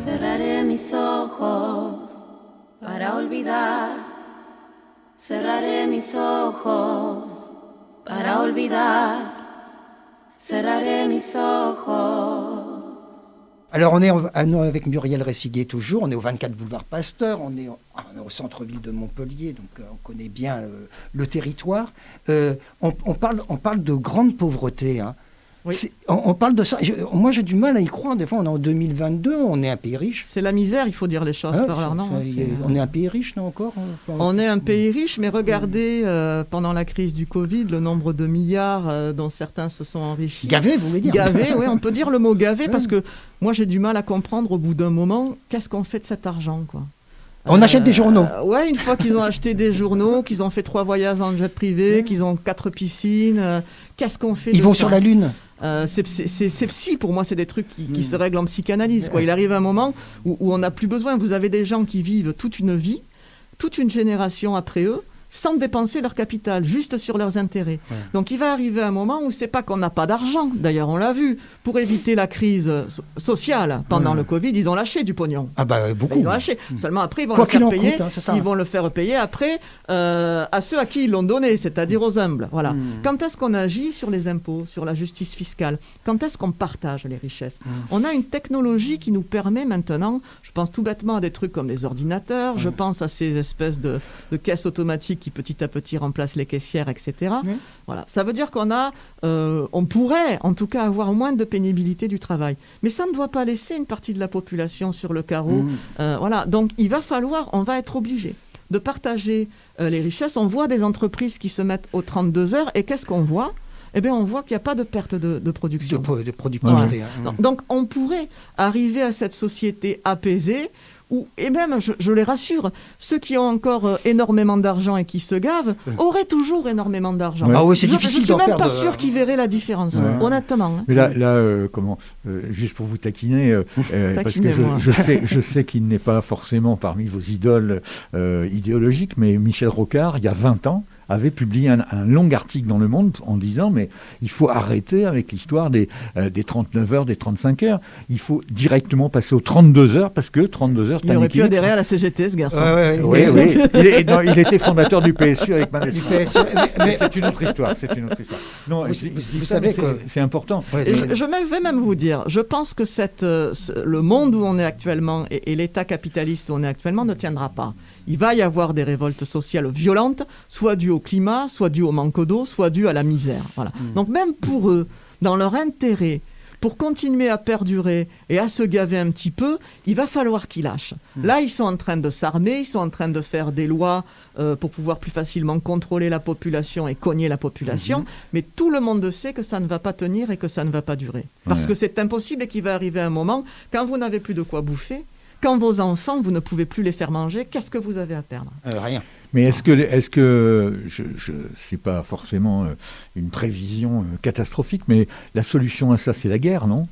Cerraré mis ojos para olvidar. Cerraré mis ojos para olvidar. Cerraré mis ojos. Alors, on est avec Muriel Ressiguet toujours, on est au 24 boulevard Pasteur, on est au centre-ville de Montpellier, donc on connaît bien le territoire. On parle de grande pauvreté, hein. Oui. On parle de ça. Moi, j'ai du mal à y croire. Des fois, on est en 2022, on est un pays riche. C'est la misère, il faut dire les choses par leur nom. On est un pays riche, là encore. On est un pays riche, mais regardez, pendant la crise du Covid, le nombre de milliards dont certains se sont enrichis. Gavé, vous voulez dire? Gavé, oui, on peut dire le mot gavé, parce que moi, j'ai du mal à comprendre au bout d'un moment, qu'est-ce qu'on fait de cet argent, quoi. On achète des journaux. Ouais, une fois qu'ils ont acheté des journaux, qu'ils ont fait 3 voyages en jet privé, qu'ils ont 4 piscines, qu'est-ce qu'on fait? Ils vont sur la Lune. C'est psy, pour moi, c'est des trucs qui se règlent en psychanalyse, quoi. Il arrive un moment où on n'a plus besoin. Vous avez des gens qui vivent toute une vie, toute une génération après eux, sans dépenser leur capital, juste sur leurs intérêts. Ouais. Donc il va arriver un moment où c'est pas qu'on n'a pas d'argent, d'ailleurs on l'a vu, pour éviter la crise sociale pendant le Covid, ils ont lâché du pognon. Ah bah beaucoup. Ils l'ont lâché. Seulement après ils vont le faire payer, coûte, hein, c'est ça. Ils vont le faire payer après à ceux à qui ils l'ont donné, c'est-à-dire aux humbles. Voilà. Quand est-ce qu'on agit sur les impôts, sur la justice fiscale? Quand est-ce qu'on partage les richesses? On a une technologie qui nous permet maintenant, je pense tout bêtement à des trucs comme les ordinateurs, je pense à ces espèces de caisses automatiques qui petit à petit remplacent les caissières, etc. Voilà. Ça veut dire on pourrait en tout cas avoir moins de pénibilité du travail. Mais ça ne doit pas laisser une partie de la population sur le carreau. Voilà. Donc on va être obligé de partager les richesses. On voit des entreprises qui se mettent aux 32 heures et qu'est-ce qu'on voit? Eh bien, on voit qu'il n'y a pas de perte de production. De productivité. Voilà. Donc, on pourrait arriver à cette société apaisée et même, je les rassure, ceux qui ont encore énormément d'argent et qui se gavent auraient toujours énormément d'argent. Ah oui, c'est difficile d'en perdre. Je ne suis même pas sûr qu'ils verraient la différence, honnêtement. Mais là juste pour vous taquiner, parce que je sais qu'il n'est pas forcément parmi vos idoles idéologiques, mais Michel Rocard, il y a 20 ans, avait publié un long article dans Le Monde en disant mais il faut arrêter avec l'histoire des 39 heures, des 35 heures. Il faut directement passer aux 32 heures parce que 32 heures... Il aurait pu adhérer à la CGT, ce garçon. Oui. Il était fondateur du PSU avec Manès. Mais c'est une autre histoire. Non, vous savez que c'est important. Je vais même vous dire, je pense que le monde où on est actuellement et l'état capitaliste où on est actuellement ne tiendra pas. Il va y avoir des révoltes sociales violentes, soit dues au climat, soit dues au manque d'eau, soit dues à la misère. Voilà. Donc même pour eux, dans leur intérêt, pour continuer à perdurer et à se gaver un petit peu, il va falloir qu'ils lâchent. Là, ils sont en train de s'armer, ils sont en train de faire des lois pour pouvoir plus facilement contrôler la population et cogner la population, mais tout le monde sait que ça ne va pas tenir et que ça ne va pas durer. Parce que c'est impossible et qu'il va arriver un moment, quand vous n'avez plus de quoi bouffer, quand vos enfants, vous ne pouvez plus les faire manger, qu'est-ce que vous avez à perdre? Rien. Mais est-ce que c'est pas forcément une prévision catastrophique, mais la solution à ça, c'est la guerre, non?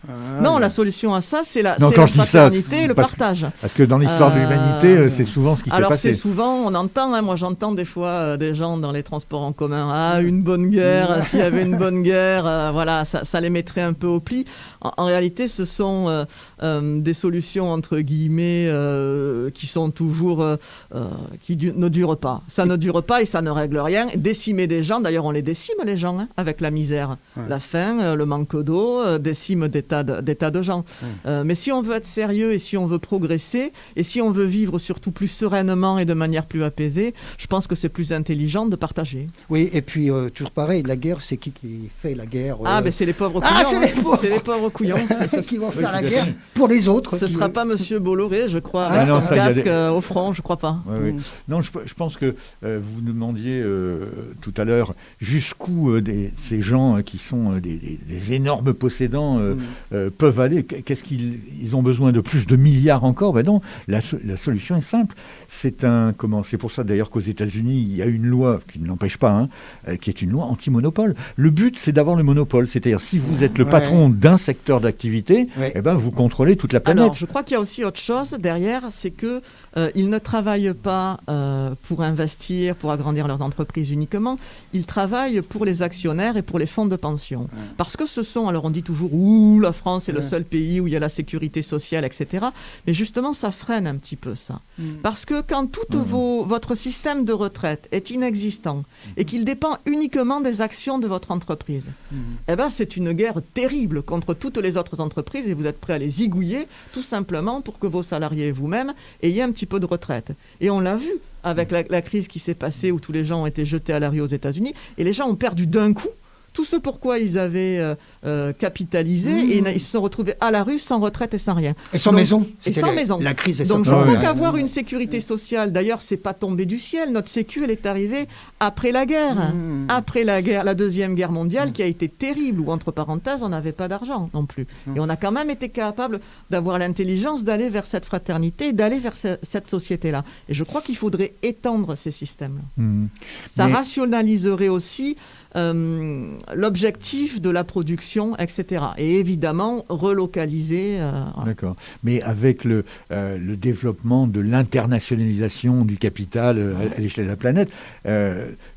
Non, la solution à ça, c'est la fraternité et le partage. Parce que dans l'histoire de l'humanité, c'est souvent ce qui s'est passé. Alors c'est souvent, on entend, moi j'entends des fois des gens dans les transports en commun, une bonne guerre, s'il y avait une bonne guerre, voilà, ça les mettrait un peu au pli. En réalité, ce sont des solutions, entre guillemets, qui sont toujours, qui ne durent pas. pas. Ça ne dure pas et ça ne règle rien. Décimer des gens, d'ailleurs on les décime les gens, avec la misère. La faim, le manque d'eau, décime des tas de gens. Mais si on veut être sérieux et si on veut progresser et si on veut vivre surtout plus sereinement et de manière plus apaisée, je pense que c'est plus intelligent de partager. Oui, et puis toujours pareil, la guerre, c'est qui fait la guerre ben c'est les pauvres couillons. C'est les pauvres couillons. C'est qui vont faire la guerre pour les autres. Ce ne sera pas Monsieur Bolloré, je crois, avec son casque au front, je crois pas. Non, je pense que vous nous demandiez tout à l'heure jusqu'où ces gens qui sont des énormes possédants peuvent aller. Qu'est-ce qu'ils ont besoin de plus de milliards encore? Ben non, la solution est simple. C'est pour ça d'ailleurs qu'aux États-Unis il y a une loi qui ne l'empêche pas, qui est une loi anti-monopole. Le but, c'est d'avoir le monopole, c'est-à-dire si vous êtes le patron d'un secteur d'activité, vous contrôlez toute la planète. Alors, je crois qu'il y a aussi autre chose derrière, c'est que ils ne travaillent pas pour investir, pour agrandir leurs entreprises uniquement. Ils travaillent pour les actionnaires et pour les fonds de pension. Parce que ce sont, alors on dit toujours, la France est le seul pays où il y a la sécurité sociale, etc. Mais justement, ça freine un petit peu ça. Parce que quand votre système de retraite est inexistant et qu'il dépend uniquement des actions de votre entreprise, c'est une guerre terrible contre toutes les autres entreprises et vous êtes prêt à les zigouiller tout simplement pour que vos salariés et vous-même ayez un petit peu de retraite. Et on l'a vu avec la crise qui s'est passée où tous les gens ont été jetés à la rue aux États-Unis et les gens ont perdu d'un coup tout ce pourquoi ils avaient capitalisé et ils se sont retrouvés à la rue sans retraite et sans rien. Et sans maison. Et sans maison. La crise est donc je crois qu'avoir une sécurité sociale, d'ailleurs c'est pas tombé du ciel, notre sécu elle est arrivée après la guerre. Après la guerre, la Deuxième Guerre mondiale qui a été terrible, où entre parenthèses on n'avait pas d'argent non plus. Et on a quand même été capable d'avoir l'intelligence d'aller vers cette fraternité, d'aller vers cette société-là. Et je crois qu'il faudrait étendre ces systèmes-là. Ça rationaliserait aussi l'objectif de la production, etc. Et évidemment, relocaliser. D'accord. Mais avec le développement de l'internationalisation du capital à l'échelle de la planète,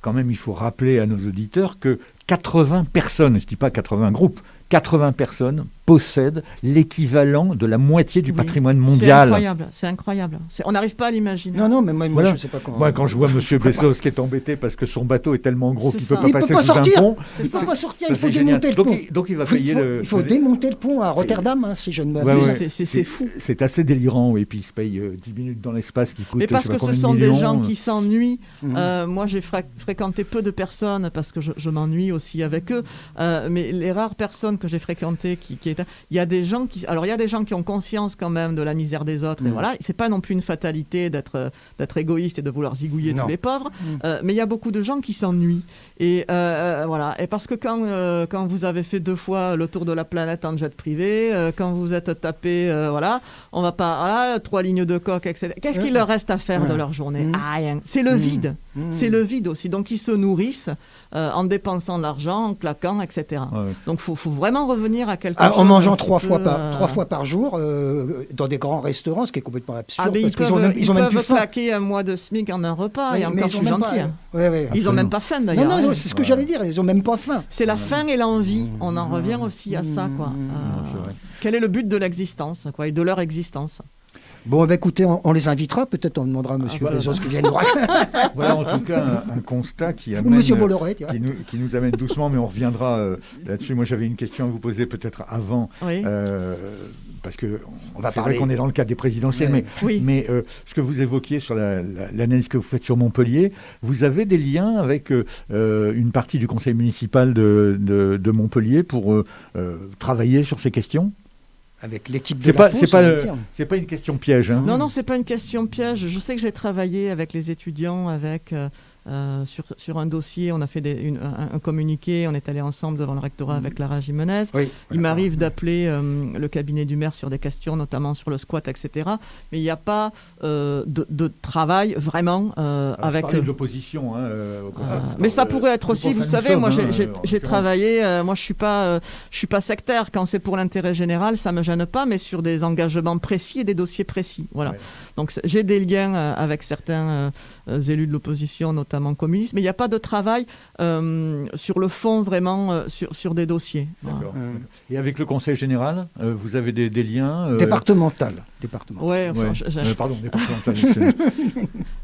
quand même, il faut rappeler à nos auditeurs que 80 personnes, je ne dis pas 80 groupes, 80 personnes possèdent l'équivalent de la moitié du patrimoine mondial. C'est incroyable. On n'arrive pas à l'imaginer. Non, mais moi je ne sais pas comment. Moi, quand je vois M. Bezos qui est embêté parce que son bateau est tellement gros qu'il ne peut pas passer sous un pont. Il ne peut pas sortir, il faut démonter le pont. Donc il va payer il faut démonter le pont à Rotterdam, si je ne m'abuse. C'est fou. C'est assez délirant, et puis il se paye 10 minutes dans l'espace qui coûte. Mais parce que ce sont des gens qui s'ennuient. Moi, j'ai fréquenté peu de personnes parce que je m'ennuie aussi avec eux. Mais les rares personnes que j'ai fréquentées, il y a des gens qui ont conscience quand même de la misère des autres. Et voilà, c'est pas non plus une fatalité d'être égoïste et de vouloir zigouiller tous les pauvres. Mais il y a beaucoup de gens qui s'ennuient. Et voilà. Et parce que quand vous avez fait 2 fois le tour de la planète en jet privé, quand vous êtes tapé, on va pas, 3 lignes de coke, etc. Qu'est-ce qu'il leur reste à faire de leur journée? Rien. C'est le vide. C'est le vide aussi. Donc ils se nourrissent en dépensant de l'argent, en claquant, etc. Donc il faut vraiment revenir à quelque chose. En mangeant 3 fois par jour dans des grands restaurants, ce qui est complètement absurde. Ils peuvent claquer un mois de SMIC en un repas, et encore plus gentil. Ils n'ont même pas faim d'ailleurs. Non, c'est ce que j'allais dire, ils n'ont même pas faim. C'est la faim et l'envie, on en revient aussi à ça. Quel est le but de l'existence et de leur existence? Bon, écoutez, on les invitera, peut-être on demandera à M. Bezos qui vienne nous raconter. Voilà en tout cas un constat qui nous amène doucement, mais on reviendra là-dessus. Moi j'avais une question à vous poser peut-être avant, parce que c'est vrai qu'on est dans le cadre des présidentielles, mais ce que vous évoquiez sur l'analyse que vous faites sur Montpellier, vous avez des liens avec une partie du conseil municipal de Montpellier pour travailler sur ces questions ? Avec l'équipe de la Faux, c'est pas une question piège. Hein. Non, c'est pas une question piège. Je sais que j'ai travaillé avec les étudiants, sur un dossier. On a fait un communiqué. On est allé ensemble devant le rectorat avec Lara Jimenez. Il m'arrive d'appeler le cabinet du maire sur des questions, notamment sur le squat, etc. Mais il n'y a pas de travail vraiment avec. Je parlais de l'opposition. Mais ça pourrait être aussi. Vous savez, moi, j'ai travaillé. Moi, je suis pas sectaire. Quand c'est pour l'intérêt général, ça me gêne pas, mais sur des engagements précis et des dossiers précis. Voilà. Donc, j'ai des liens avec certains élus de l'opposition, notamment notamment communistes, mais il n'y a pas de travail sur le fond vraiment sur des dossiers. D'accord. Et avec le Conseil général, vous avez des liens départemental. Ouais, pardon, départemental.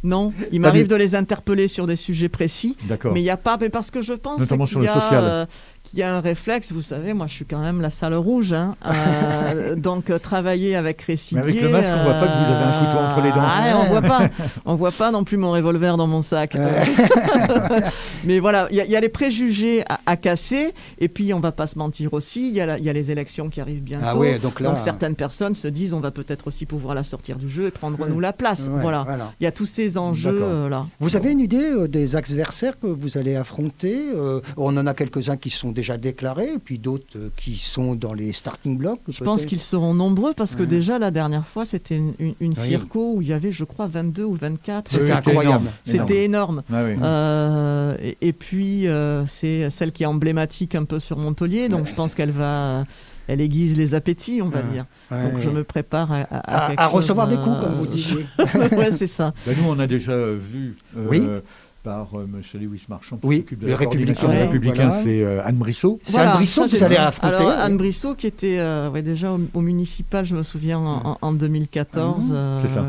Non, il m'arrive de les interpeller sur des sujets précis. D'accord. Mais il n'y a pas, mais parce que je pense notamment sur le social. Qu'il y a un réflexe, vous savez, moi je suis quand même la salle rouge, donc travailler avec Récibier... Mais avec le masque, on ne voit pas que vous avez un couteau entre les dents. On voit pas non plus mon revolver dans mon sac. Mais voilà, il y a les préjugés à casser, et puis on ne va pas se mentir aussi, il y a les élections qui arrivent bientôt, donc certaines personnes se disent on va peut-être aussi pouvoir la sortir du jeu et prendre nous la place. Voilà. Il y a tous ces enjeux là. Vous avez une idée des adversaires que vous allez affronter? On en a quelques-uns qui sont déjà déclarés, et puis d'autres qui sont dans les starting blocks. Je pense qu'ils seront nombreux, parce que déjà la dernière fois c'était une circo où il y avait, je crois, 22 ou 24. C'était incroyable. C'était énorme. Et puis c'est celle qui est emblématique un peu sur Montpellier, donc je pense elle aiguise les appétits, on va dire. Donc je me prépare à recevoir des coups, comme vous disiez. Ouais, c'est ça. Nous, on a déjà vu par M. Lewis Marchand, qui s'occupe de la Républicain. Les Républicains, c'est Anne Brissot. C'est Anne Brissot que vous allez affronter. Alors, Anne Brissot, qui était déjà au municipal, je me souviens, en 2014. C'est ça.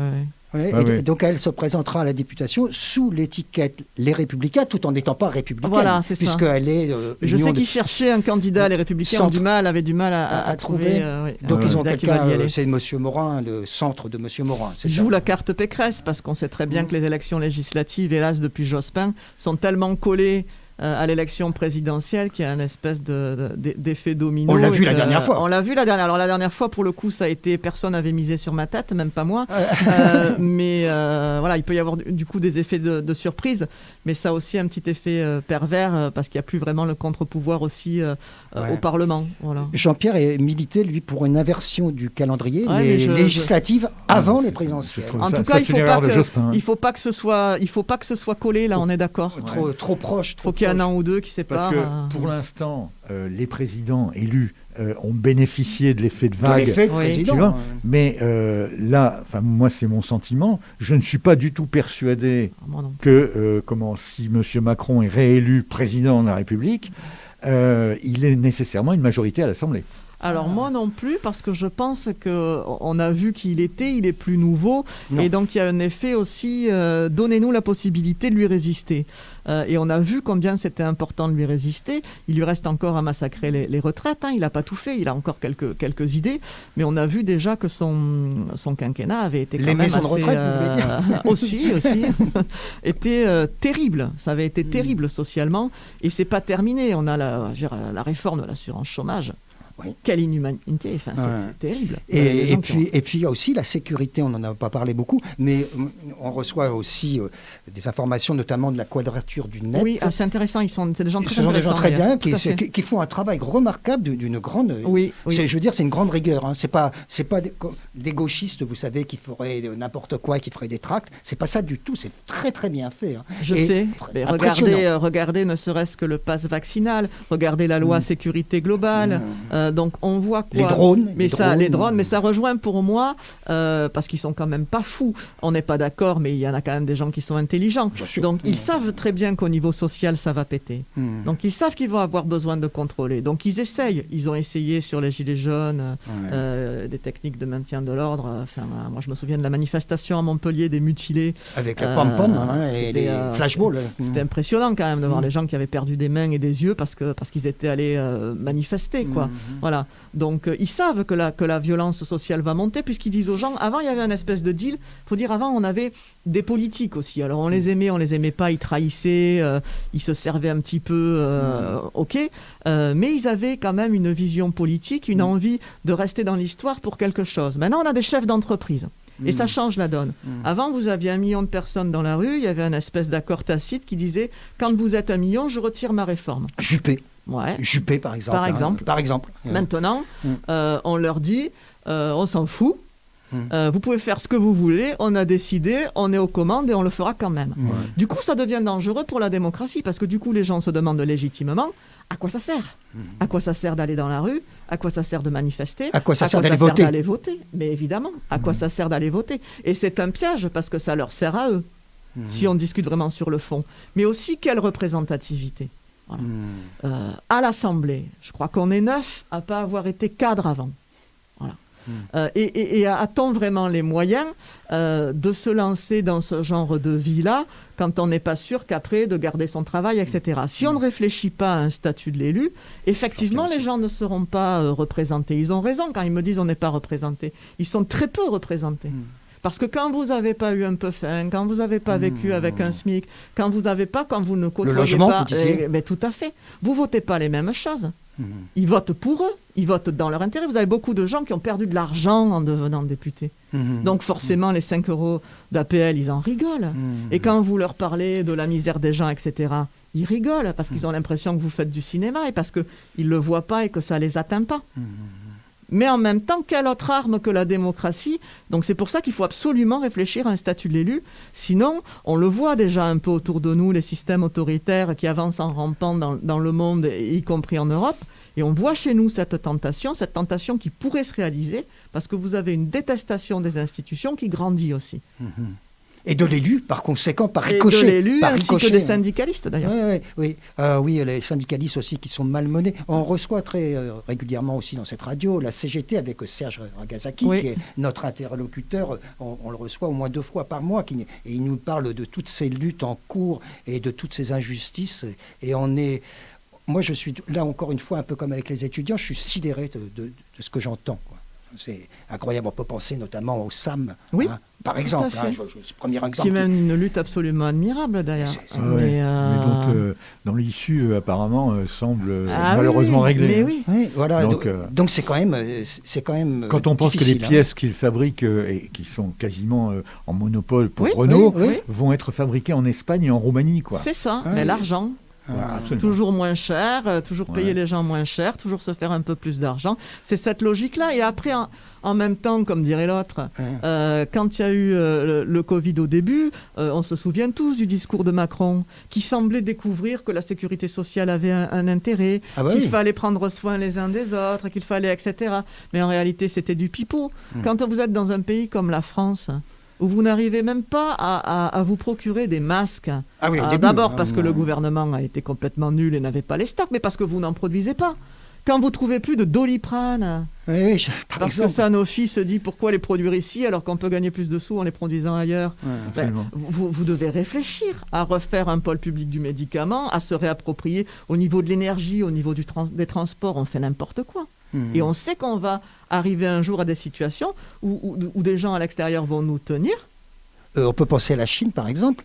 Donc elle se présentera à la députation sous l'étiquette Les Républicains, tout en n'étant pas républicaine. Voilà, c'est puisqu'elle est. Je sais qu'ils cherchaient un candidat, les Républicains avaient du mal à trouver. Donc ils ont quelqu'un, c'est M. Morin, le centre de M. Morin. Joue la carte Pécresse, parce qu'on sait très bien que les élections législatives, hélas depuis Jospin, sont tellement collées à l'élection présidentielle qu'il y a une espèce d'effet domino. On l'a vu la dernière fois. On l'a vu la dernière. Alors la dernière fois, pour le coup, ça a été, personne n'avait misé sur ma tête, même pas moi. Mais voilà, il peut y avoir du coup des effets de surprise, mais ça a aussi un petit effet pervers, parce qu'il n'y a plus vraiment le contre-pouvoir aussi au Parlement. Voilà. Jean-Pierre est milité, lui, pour une inversion du calendrier, les législatives avant les présidentielles. En tout cas, il faut pas que ce soit collé, là, on est d'accord. Trop proche. Faut qu'il y ait un an ou deux qui séparent. Parce que pour l'instant, les présidents élus ont bénéficié de l'effet de vague. Mais là, moi, c'est mon sentiment. Je ne suis pas du tout persuadé que si M. Macron est réélu président de la République, il ait nécessairement une majorité à l'Assemblée. Alors moi non plus, parce que je pense qu'on a vu qui il est plus nouveau, et donc il y a un effet aussi, donnez-nous la possibilité de lui résister. Et on a vu combien c'était important de lui résister. Il lui reste encore à massacrer les retraites, il n'a pas tout fait, il a encore quelques idées, mais on a vu déjà que son quinquennat avait été quand même maisons de retraite, vous voulez dire aussi, était terrible. Ça avait été terrible socialement, et c'est pas terminé. On a la réforme de l'assurance chômage. Quelle inhumanité, c'est terrible. Et puis il y a aussi la sécurité, on n'en a pas parlé beaucoup, mais on reçoit aussi des informations, notamment de la Quadrature du Net. Oui, c'est intéressant, c'est des gens très intéressants. Ce sont des gens très bien, qui font un travail remarquable d'une grande... Je veux dire, c'est une grande rigueur. C'est pas des gauchistes, vous savez, qui feraient n'importe quoi, qui feraient des tracts. C'est pas ça du tout, c'est très très bien fait. Je sais, mais regardez ne serait-ce que le pass vaccinal, regardez la loi sécurité globale... Donc on voit quoi. Les drones, mais ça rejoint pour moi, parce qu'ils sont quand même pas fous. On n'est pas d'accord, mais il y en a quand même des gens qui sont intelligents. Donc ils savent très bien qu'au niveau social, ça va péter. Donc ils savent qu'ils vont avoir besoin de contrôler. Donc ils essayent. Ils ont essayé sur les gilets jaunes des techniques de maintien de l'ordre. Moi je me souviens de la manifestation à Montpellier des mutilés. Avec la pom-pom et les flashballs. C'était impressionnant quand même de voir les gens qui avaient perdu des mains et des yeux parce qu'ils étaient allés manifester, quoi. Voilà. Donc ils savent que la violence sociale va monter, puisqu'ils disent aux gens, avant il y avait une espèce de deal, faut dire, avant on avait des politiques aussi, alors on les aimait pas, ils trahissaient, ils se servaient un petit peu, mais ils avaient quand même une vision politique, une envie de rester dans l'histoire pour quelque chose. Maintenant on a des chefs d'entreprise. Et ça change la donne. Avant, vous aviez 1 million de personnes dans la rue, il y avait une espèce d'accord tacite qui disait, quand vous êtes 1 million, je retire ma réforme. Juppé, par exemple. Maintenant, on leur dit, on s'en fout, vous pouvez faire ce que vous voulez, on a décidé, on est aux commandes et on le fera quand même. Du coup, ça devient dangereux pour la démocratie, parce que du coup, les gens se demandent légitimement, à quoi ça sert ? À quoi ça sert d'aller dans la rue ? À quoi ça sert de manifester ? À quoi ça sert d'aller voter ? Mais évidemment, à quoi ça sert d'aller voter ? Et c'est un piège, parce que ça leur sert à eux. si on discute vraiment sur le fond. Mais aussi, quelle représentativité. Voilà. À l'Assemblée, je crois qu'on est 9 à ne pas avoir été cadre avant. Voilà. Et a-t-on vraiment les moyens de se lancer dans ce genre de vie-là quand on n'est pas sûr qu'après de garder son travail, etc. Si on ne réfléchit pas à un statut de l'élu, effectivement, les gens ne seront pas représentés. Ils ont raison quand ils me disent on n'est pas représentés. Ils sont très peu représentés. Parce que quand vous n'avez pas eu un peu faim, quand vous n'avez pas vécu avec un SMIC, quand vous ne côtoyez le logement, pas... vous disiez. Mais tout à fait. Vous ne votez pas les mêmes choses. Ils votent pour eux, ils votent dans leur intérêt. Vous avez beaucoup de gens qui ont perdu de l'argent en devenant députés. Donc forcément, les 5 euros d'APL, ils en rigolent. Et quand vous leur parlez de la misère des gens, etc., ils rigolent parce qu'ils ont l'impression que vous faites du cinéma et parce qu'ils ne le voient pas et que ça ne les atteint pas. Mais en même temps, quelle autre arme que la démocratie? Donc c'est pour ça qu'il faut absolument réfléchir à un statut de l'élu. Sinon, on le voit déjà un peu autour de nous, les systèmes autoritaires qui avancent en rampant dans le monde, y compris en Europe. Et on voit chez nous cette tentation qui pourrait se réaliser parce que vous avez une détestation des institutions qui grandit aussi. Et de l'élu, par conséquent, par ricochet. Et de l'élu, ainsi que des syndicalistes, d'ailleurs. Oui, les syndicalistes aussi qui sont malmenés. On reçoit très régulièrement aussi dans cette radio la CGT avec Serge Ragazaki, qui est notre interlocuteur. On le reçoit au moins 2 fois par mois. Et il nous parle de toutes ces luttes en cours et de toutes ces injustices. Et moi, je suis là, encore une fois, un peu comme avec les étudiants, je suis sidéré de ce que j'entends, quoi. C'est incroyable, on peut penser notamment au SAM, par exemple. Premier exemple. Qui est même une lutte absolument admirable, d'ailleurs. Mais donc, dans l'issue, apparemment, semble malheureusement réglée. Voilà. Donc c'est quand même quand on pense difficile, que les pièces qu'ils fabriquent, et qui sont quasiment en monopole pour Renault, vont être fabriquées en Espagne et en Roumanie, quoi. C'est ça, mais l'argent. Toujours moins cher, toujours payer les gens moins cher, toujours se faire un peu plus d'argent. C'est cette logique-là. Et après, en même temps, comme dirait l'autre, quand il y a eu le Covid au début, on se souvient tous du discours de Macron qui semblait découvrir que la sécurité sociale avait un intérêt, qu'il fallait prendre soin les uns des autres, qu'il fallait, etc. Mais en réalité, c'était du pipeau. Quand vous êtes dans un pays comme la France, où vous n'arrivez même pas à vous procurer des masques. D'abord parce que le gouvernement a été complètement nul et n'avait pas les stocks, mais parce que vous n'en produisez pas. Quand vous trouvez plus de Doliprane, parce que Sanofi se dit pourquoi les produire ici alors qu'on peut gagner plus de sous en les produisant ailleurs, vous devez réfléchir à refaire un pôle public du médicament, à se réapproprier au niveau de l'énergie, au niveau des transports, on fait n'importe quoi. Et on sait qu'on va arriver un jour à des situations où des gens à l'extérieur vont nous tenir. On peut penser à la Chine, par exemple.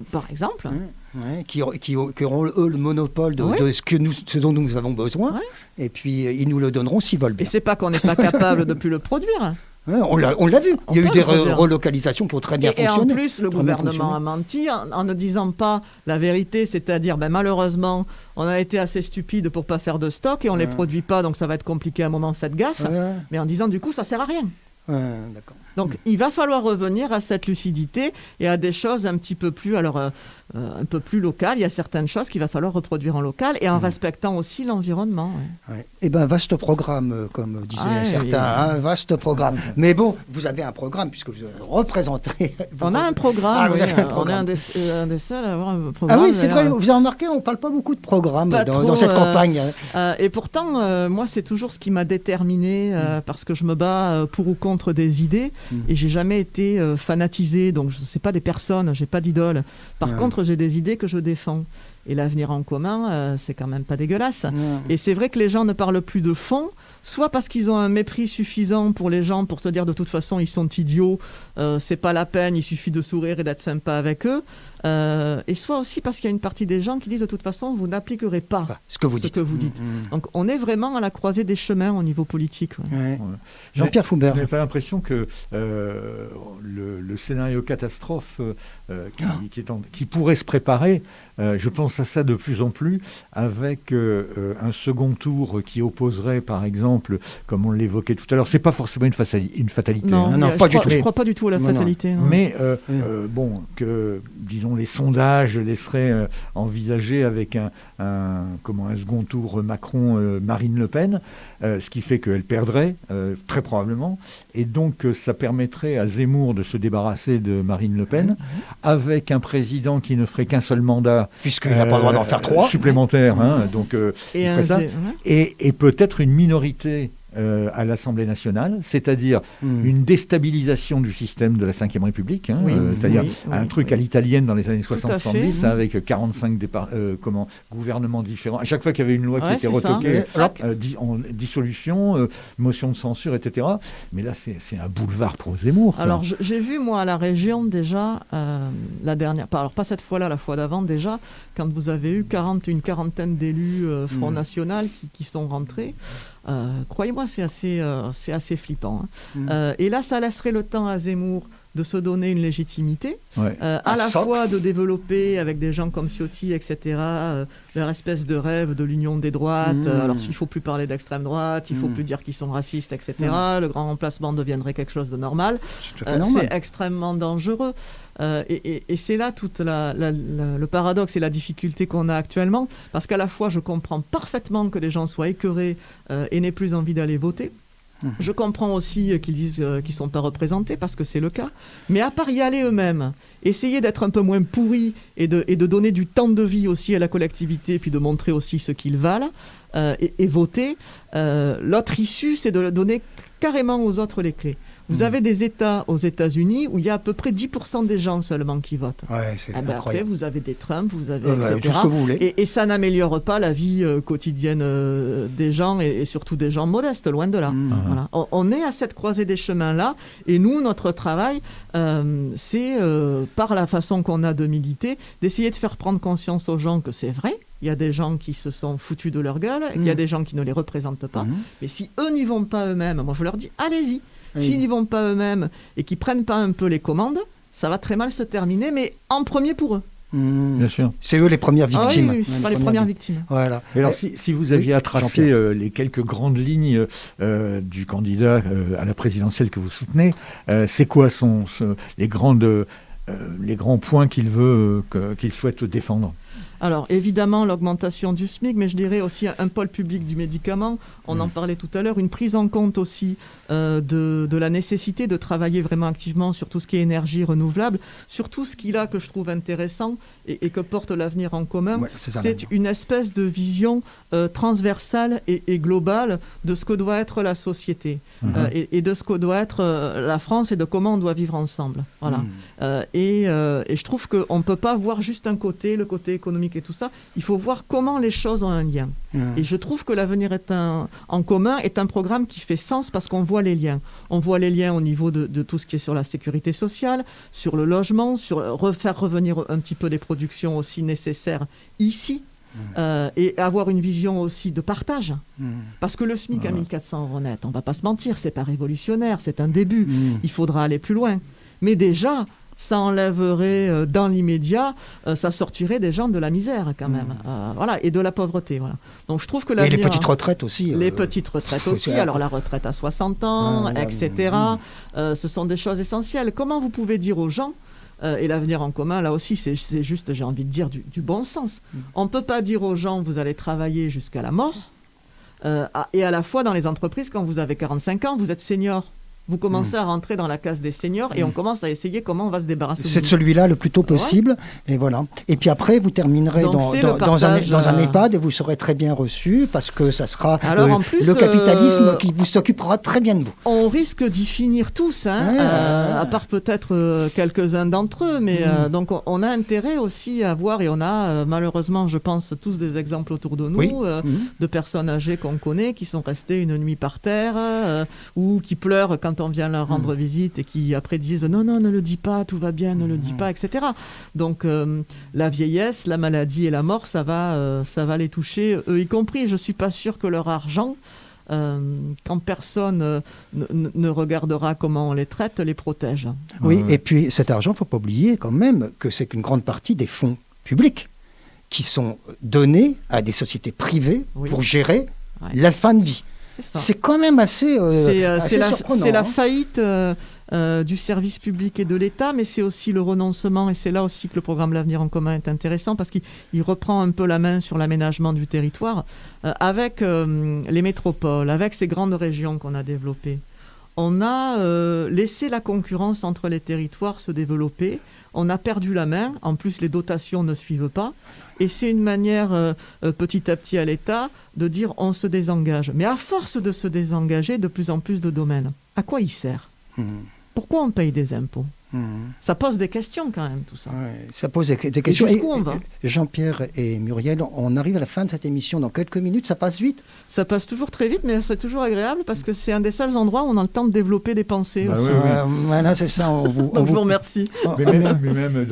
Qui auront, eux, le monopole de ce dont nous avons besoin. Et puis, ils nous le donneront s'ils veulent bien. Et c'est pas qu'on n'est pas capable de plus le produire. On l'a vu. Il y a eu des relocalisations qui ont très bien fonctionné. Et en plus, le gouvernement a menti en ne disant pas la vérité, c'est-à-dire, malheureusement, on a été assez stupide pour pas faire de stock et on les produit pas, donc ça va être compliqué à un moment, faites gaffe. Mais en disant, du coup, ça sert à rien. D'accord. Donc, il va falloir revenir à cette lucidité et à des choses un petit peu plus, un peu plus locales. Il y a certaines choses qu'il va falloir reproduire en local et en respectant aussi l'environnement. Eh bien, vaste programme, comme disaient certains, vaste programme. Mais bon, vous avez un programme puisque vous représenterez. On a un programme. On est un des seuls à avoir un programme. Ah oui, c'est vrai. Vous avez remarqué, on ne parle pas beaucoup de programme dans cette campagne. Et pourtant, moi, c'est toujours ce qui m'a déterminé parce que je me bats pour ou contre des idées. Et j'ai jamais été fanatisé, donc je ne sais pas des personnes, j'ai pas d'idole. Par contre, j'ai des idées que je défends. Et l'avenir en commun, c'est quand même pas dégueulasse. Et c'est vrai que les gens ne parlent plus de fond, soit parce qu'ils ont un mépris suffisant pour les gens pour se dire de toute façon ils sont idiots, c'est pas la peine, il suffit de sourire et d'être sympa avec eux. Et soit aussi parce qu'il y a une partie des gens qui disent de toute façon vous n'appliquerez pas ce que vous dites. Donc on est vraiment à la croisée des chemins au niveau politique. Jean-Pierre Foubert. Vous n'avez pas l'impression que le scénario catastrophe qui pourrait se préparer, je pense pense à ça de plus en plus avec un second tour qui opposerait, par exemple, comme on l'évoquait tout à l'heure, c'est pas forcément une fatalité. Non, pas du tout. Je crois pas du tout à la fatalité. Non. Mais bon, que disons les sondages laisseraient envisager avec un second tour Macron-Marine Le Pen, ce qui fait qu'elle perdrait très probablement, et donc ça permettrait à Zemmour de se débarrasser de Marine Le Pen, avec un président qui ne ferait qu'un seul mandat, puisqu'il n'a pas le droit d'en faire 3 supplémentaires, donc et peut-être une minorité à l'Assemblée nationale, c'est-à-dire une déstabilisation du système de la Ve République, c'est-à-dire un truc à l'italienne dans les années 60-70, avec 45 gouvernements différents. À chaque fois qu'il y avait une loi qui était retoquée, en dissolution, motion de censure, etc. Mais là, c'est un boulevard pour Zemmour. Alors, j'ai vu, moi, à la région, déjà, la dernière... Alors, pas cette fois-là, la fois d'avant, déjà, quand vous avez eu une quarantaine d'élus Front National qui sont rentrés. Croyez-moi, c'est assez flippant. Et là, ça laisserait le temps à Zemmour de se donner une légitimité, à la fois de développer avec des gens comme Ciotti, etc., leur espèce de rêve de l'union des droites. Alors, il ne faut plus parler d'extrême droite, il ne faut plus dire qu'ils sont racistes, etc. Le grand remplacement deviendrait quelque chose de normal. C'est extrêmement dangereux. Et c'est là tout le paradoxe et la difficulté qu'on a actuellement, parce qu'à la fois, je comprends parfaitement que les gens soient écœurés et n'aient plus envie d'aller voter. Je comprends aussi qu'ils disent qu'ils ne sont pas représentés, parce que c'est le cas. Mais à part y aller eux-mêmes, essayer d'être un peu moins pourris et de donner du temps de vie aussi à la collectivité, puis de montrer aussi ce qu'ils valent, et voter, l'autre issue, c'est de donner carrément aux autres les clés. Vous avez des États aux États-Unis où il y a à peu près 10% des gens seulement qui votent. C'est incroyable. Après, vous avez des Trump, vous avez etc. Tout ce que vous voulez. Et ça n'améliore pas la vie quotidienne des gens et surtout des gens modestes, loin de là. Voilà. On est à cette croisée des chemins-là, et nous, notre travail, c'est, par la façon qu'on a de militer, d'essayer de faire prendre conscience aux gens que c'est vrai. Il y a des gens qui se sont foutus de leur gueule, il y a des gens qui ne les représentent pas. Mais si eux n'y vont pas eux-mêmes, moi je leur dis, allez-y. S'ils n'y vont pas eux-mêmes et qu'ils ne prennent pas un peu les commandes, ça va très mal se terminer, mais en premier pour eux. Bien sûr. C'est eux les premières victimes. Oui, ce sont les premières victimes. Voilà. Et alors, si vous aviez à tracer les quelques grandes lignes du candidat à la présidentielle que vous soutenez, c'est quoi les grands points qu'il souhaite défendre ? Alors, évidemment, l'augmentation du SMIC, mais je dirais aussi un pôle public du médicament. On en parlait tout à l'heure. Une prise en compte aussi de la nécessité de travailler vraiment activement sur tout ce qui est énergie renouvelable, sur tout ce qu'il a que je trouve intéressant et que porte l'avenir en commun. C'est une espèce de vision transversale et globale de ce que doit être la société et de ce que doit être la France et de comment on doit vivre ensemble. Voilà. Et je trouve qu'on ne peut pas voir juste un côté, le côté économique et tout ça. Il faut voir comment les choses ont un lien. Et je trouve que l'avenir en commun est un programme qui fait sens parce qu'on voit les liens. On voit les liens au niveau de tout ce qui est sur la sécurité sociale, sur le logement, sur faire revenir un petit peu des productions aussi nécessaires ici. Et avoir une vision aussi de partage. Parce que le SMIC à 1 400 € net, on ne va pas se mentir, c'est pas révolutionnaire, c'est un début. Il faudra aller plus loin. Mais déjà, ça enlèverait dans l'immédiat, ça sortirait des gens de la misère quand même, voilà, et de la pauvreté. Voilà. Donc je trouve que l'avenir... Et les petites retraites aussi. Les petites retraites aussi, alors la retraite à 60 ans, etc. Ce sont des choses essentielles. Comment vous pouvez dire aux gens, et l'avenir en commun, là aussi, c'est juste, j'ai envie de dire, du bon sens. On ne peut pas dire aux gens, vous allez travailler jusqu'à la mort, et à la fois dans les entreprises, quand vous avez 45 ans, vous êtes senior. Vous commencez à rentrer dans la case des seniors et on commence à essayer comment on va se débarrasser de vous. C'est de celui-là le plus tôt possible. Et voilà. Et puis après, vous terminerez dans un EHPAD et vous serez très bien reçu parce que ça sera le capitalisme qui vous s'occupera très bien de vous. On risque d'y finir tous, à part peut-être quelques-uns d'entre eux. Mais donc on a intérêt aussi à voir, et on a malheureusement, je pense, tous des exemples autour de nous de personnes âgées qu'on connaît qui sont restées une nuit par terre ou qui pleurent quand on vient leur rendre visite et qui après disent non, ne le dis pas, tout va bien, ne le dis pas, etc. Donc la vieillesse, la maladie et la mort, ça va les toucher, eux y compris. Je ne suis pas sûr que leur argent, quand personne ne regardera comment on les traite, les protège. Oui, et puis cet argent, il ne faut pas oublier quand même que c'est qu'une grande partie des fonds publics qui sont donnés à des sociétés privées pour gérer la fin de vie. C'est quand même assez surprenant. C'est la faillite du service public et de l'État, mais c'est aussi le renoncement, et c'est là aussi que le programme L'Avenir en commun est intéressant, parce qu'il reprend un peu la main sur l'aménagement du territoire avec les métropoles, avec ces grandes régions qu'on a développées. On a laissé la concurrence entre les territoires se développer, on a perdu la main, en plus les dotations ne suivent pas, et c'est une manière petit à petit à l'État de dire on se désengage. Mais à force de se désengager, de plus en plus de domaines, à quoi il sert ? Pourquoi on paye des impôts ? Ça pose des questions quand même, tout ça. Ouais, ça pose des questions. Et jusqu'où on va ? Jean-Pierre et Muriel, on arrive à la fin de cette émission dans quelques minutes. Ça passe vite ? Ça passe toujours très vite, mais c'est toujours agréable parce que c'est un des seuls endroits où on a le temps de développer des pensées aussi. Voilà, c'est ça. On vous remercie. Mais même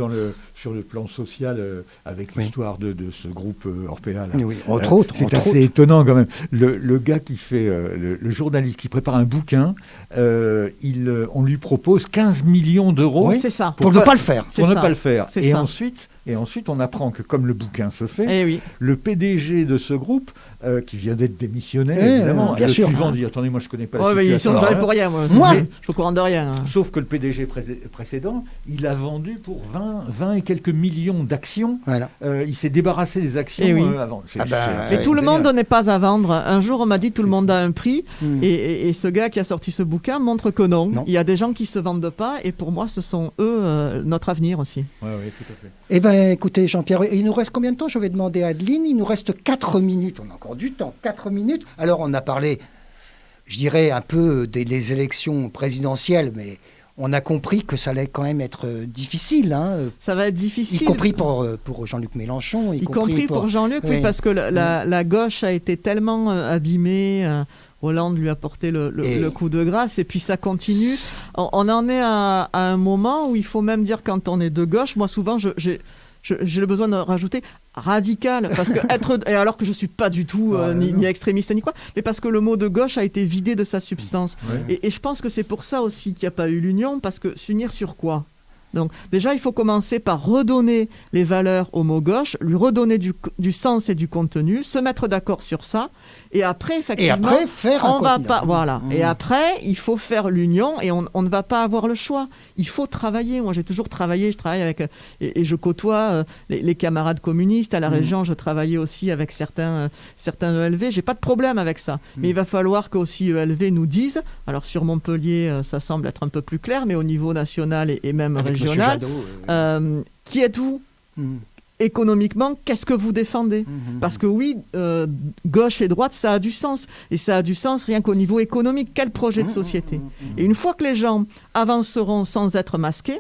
sur le plan social, avec l'histoire de ce groupe Orpea, entre autres. C'est assez étonnant quand même. Le gars qui fait, le journaliste qui prépare un bouquin, on lui propose 15 millions d'euros c'est ça. Pour ne pas le faire. Pour ne pas le faire. Et ensuite, on apprend que comme le bouquin se fait, le PDG de ce groupe, qui vient d'être démissionnaire, évidemment, bien sûr. suivant dit, attendez, moi je connais pas la situation. Ils sont jamais pour rien, moi. Je suis au courant de rien. Sauf que le PDG précédent, il a vendu pour 20 et quelques millions d'actions. Voilà. Il s'est débarrassé des actions avant. Mais tout le monde n'est pas à vendre. Un jour, on m'a dit tout le monde a un prix. Et ce gars qui a sorti ce bouquin montre que non. Il y a des gens qui se vendent pas. Et pour moi, ce sont eux notre avenir aussi. Oui, tout à fait. Eh bien, écoutez, Jean-Pierre, il nous reste combien de temps ? Je vais demander à Adeline. Il nous reste 4 minutes. On a encore du temps, 4 minutes. Alors, on a parlé, je dirais, un peu des élections présidentielles, mais on a compris que ça allait quand même être difficile. Ça va être difficile. Y compris pour Jean-Luc Mélenchon. Y compris pour Jean-Luc, oui, parce que la gauche a été tellement abîmée. Hollande lui a porté le coup de grâce, et puis ça continue. On en est à un moment où il faut même dire, quand on est de gauche, moi souvent j'ai le besoin de rajouter radical, parce que et alors que je suis pas du tout ni extrémiste ni quoi, mais parce que le mot de gauche a été vidé de sa substance. Et je pense que c'est pour ça aussi qu'il n'y a pas eu l'union, parce que s'unir sur quoi ? Donc déjà, il faut commencer par redonner les valeurs au mot gauche, lui redonner du sens et du contenu, se mettre d'accord sur ça, et après, effectivement, faire on va pas, voilà. Et après, il faut faire l'union, et on ne va pas avoir le choix. Il faut travailler. Moi, j'ai toujours travaillé. Je travaille avec et je côtoie les camarades communistes à la région. Je travaillais aussi avec certains ELV. J'ai pas de problème avec ça. Mais il va falloir qu'aussi ELV nous disent. Alors sur Montpellier, ça semble être un peu plus clair, mais au niveau national et même avec régional, qui êtes-vous ? Économiquement, qu'est-ce que vous défendez ? Parce que oui, gauche et droite, ça a du sens. Et ça a du sens rien qu'au niveau économique. Quel projet de société ? Et une fois que les gens avanceront sans être masqués,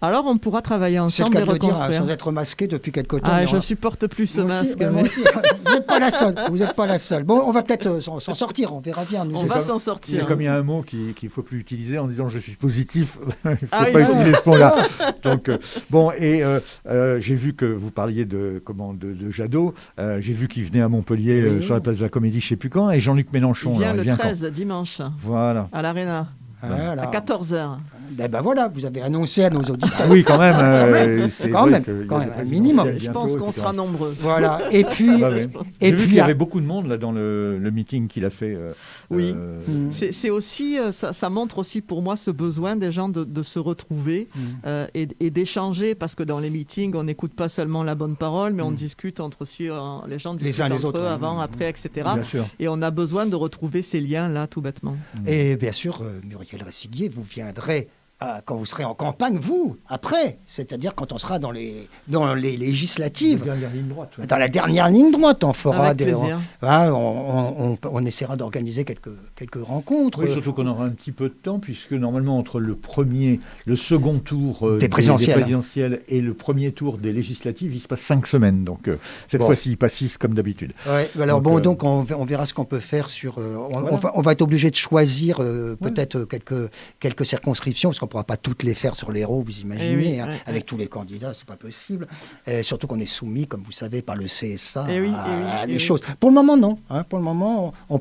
alors on pourra travailler ensemble et reconstruire. C'est le cas de le dire, sans être masqué depuis quelque temps. Je ne supporte plus ce masque. Vous n'êtes pas la seule. Vous n'êtes pas la seule. Bon, on va peut-être s'en sortir. On verra bien. On va s'en sortir. Comme il y a un mot qu'il ne faut plus utiliser en disant je suis positif, il ne faut pas utiliser ce mot-là. Donc, j'ai vu que vous parliez de Jadot. J'ai vu qu'il venait à Montpellier sur la place de la Comédie, je ne sais plus quand. Et Jean-Luc Mélenchon. Il vient le 13, dimanche. Voilà. À l'Arena. Voilà. À 14h. Ben voilà, vous avez annoncé à nos auditeurs. Oui, quand même. C'est quand même, un minimum. Je pense qu'on sera nombreux. Voilà. Et puis, j'ai vu qu'il y avait beaucoup de monde là dans le meeting qu'il a fait. Oui. C'est aussi, ça montre aussi pour moi ce besoin des gens de se retrouver et d'échanger, parce que dans les meetings, on n'écoute pas seulement la bonne parole, mais on discute entre les gens discutent entre eux, avant, après, etc. Et on a besoin de retrouver ces liens-là, tout bêtement. Et bien sûr, Muriel Rescilier, vous viendrez quand vous serez en campagne, vous, après, c'est-à-dire quand on sera dans les législatives. Dans la dernière ligne droite, on fera on essaiera d'organiser quelques rencontres. Oui, surtout qu'on aura un petit peu de temps, puisque normalement entre le second tour des présidentielles et le premier tour des législatives, il se passe 5 semaines. Donc cette fois-ci, pas 6 comme d'habitude. Ouais, alors donc on verra ce qu'on peut faire sur. On va être obligé de choisir peut-être quelques circonscriptions, parce qu'on pourra pas toutes les faire sur l'Hérault, vous imaginez, oui, avec tous les candidats, c'est pas possible. Surtout qu'on est soumis, comme vous savez, par le CSA à des choses. Pour le moment, non. Pour le moment, on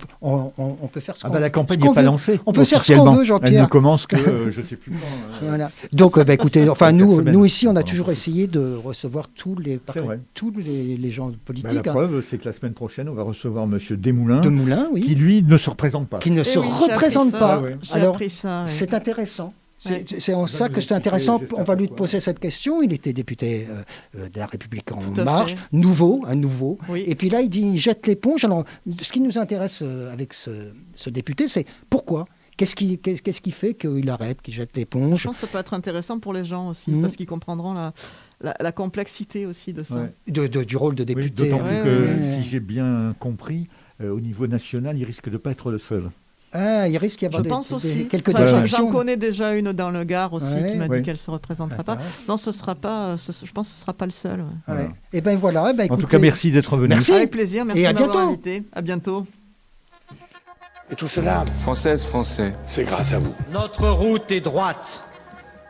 peut faire ce qu'on veut. La campagne n'est pas lancée. On peut faire ce qu'on veut, Jean-Pierre. Elle ne commence que, je sais plus quand. Voilà. Donc, écoutez, nous ici, on a toujours essayé de recevoir tous les gens politiques. La preuve, c'est que la semaine prochaine, on va recevoir M. Desmoulins, oui. qui lui ne se représente pas. Qui ne se représente pas. Alors, c'est intéressant. C'est en ça que c'est intéressant. On va lui poser cette question. Il était député de la République en marche, un nouveau. Oui. Et puis là, il jette l'éponge. Alors, ce qui nous intéresse avec ce député, c'est pourquoi. Qu'est-ce qui fait qu'il arrête, qu'il jette l'éponge? Je pense que ça peut être intéressant pour les gens aussi, parce qu'ils comprendront la complexité aussi de ça. Du rôle de député. D'autant plus que, si j'ai bien compris, au niveau national, il risque de ne pas être le seul. Il risque d'y avoir quelques défections. J'en connais déjà une dans le Gard aussi qui m'a dit qu'elle ne se représentera pas. Non, je pense que ce ne sera pas le seul. Ouais. Et bien voilà. En tout cas, merci d'être venu. Merci. Avec plaisir, merci de m'avoir invité. À bientôt. Et tout cela, Françaises, Français, c'est grâce à vous. Notre route est droite,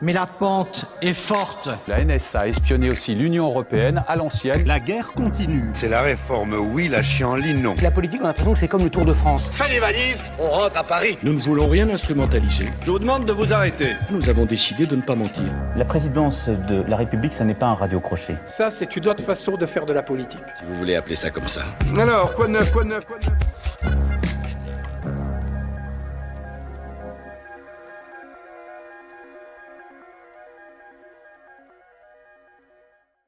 mais la pente est forte. La NSA a espionné aussi l'Union européenne à l'ancienne. La guerre continue. C'est la réforme oui, la chienlit non. La politique, on a l'impression que c'est comme le Tour de France. Fais les valises, on rentre à Paris. Nous ne voulons rien instrumentaliser. Je vous demande de vous arrêter. Nous avons décidé de ne pas mentir. La présidence de la République, ça n'est pas un radio-crochet. Ça, c'est une autre façon de faire de la politique. Si vous voulez appeler ça comme ça. Alors, quoi de neuf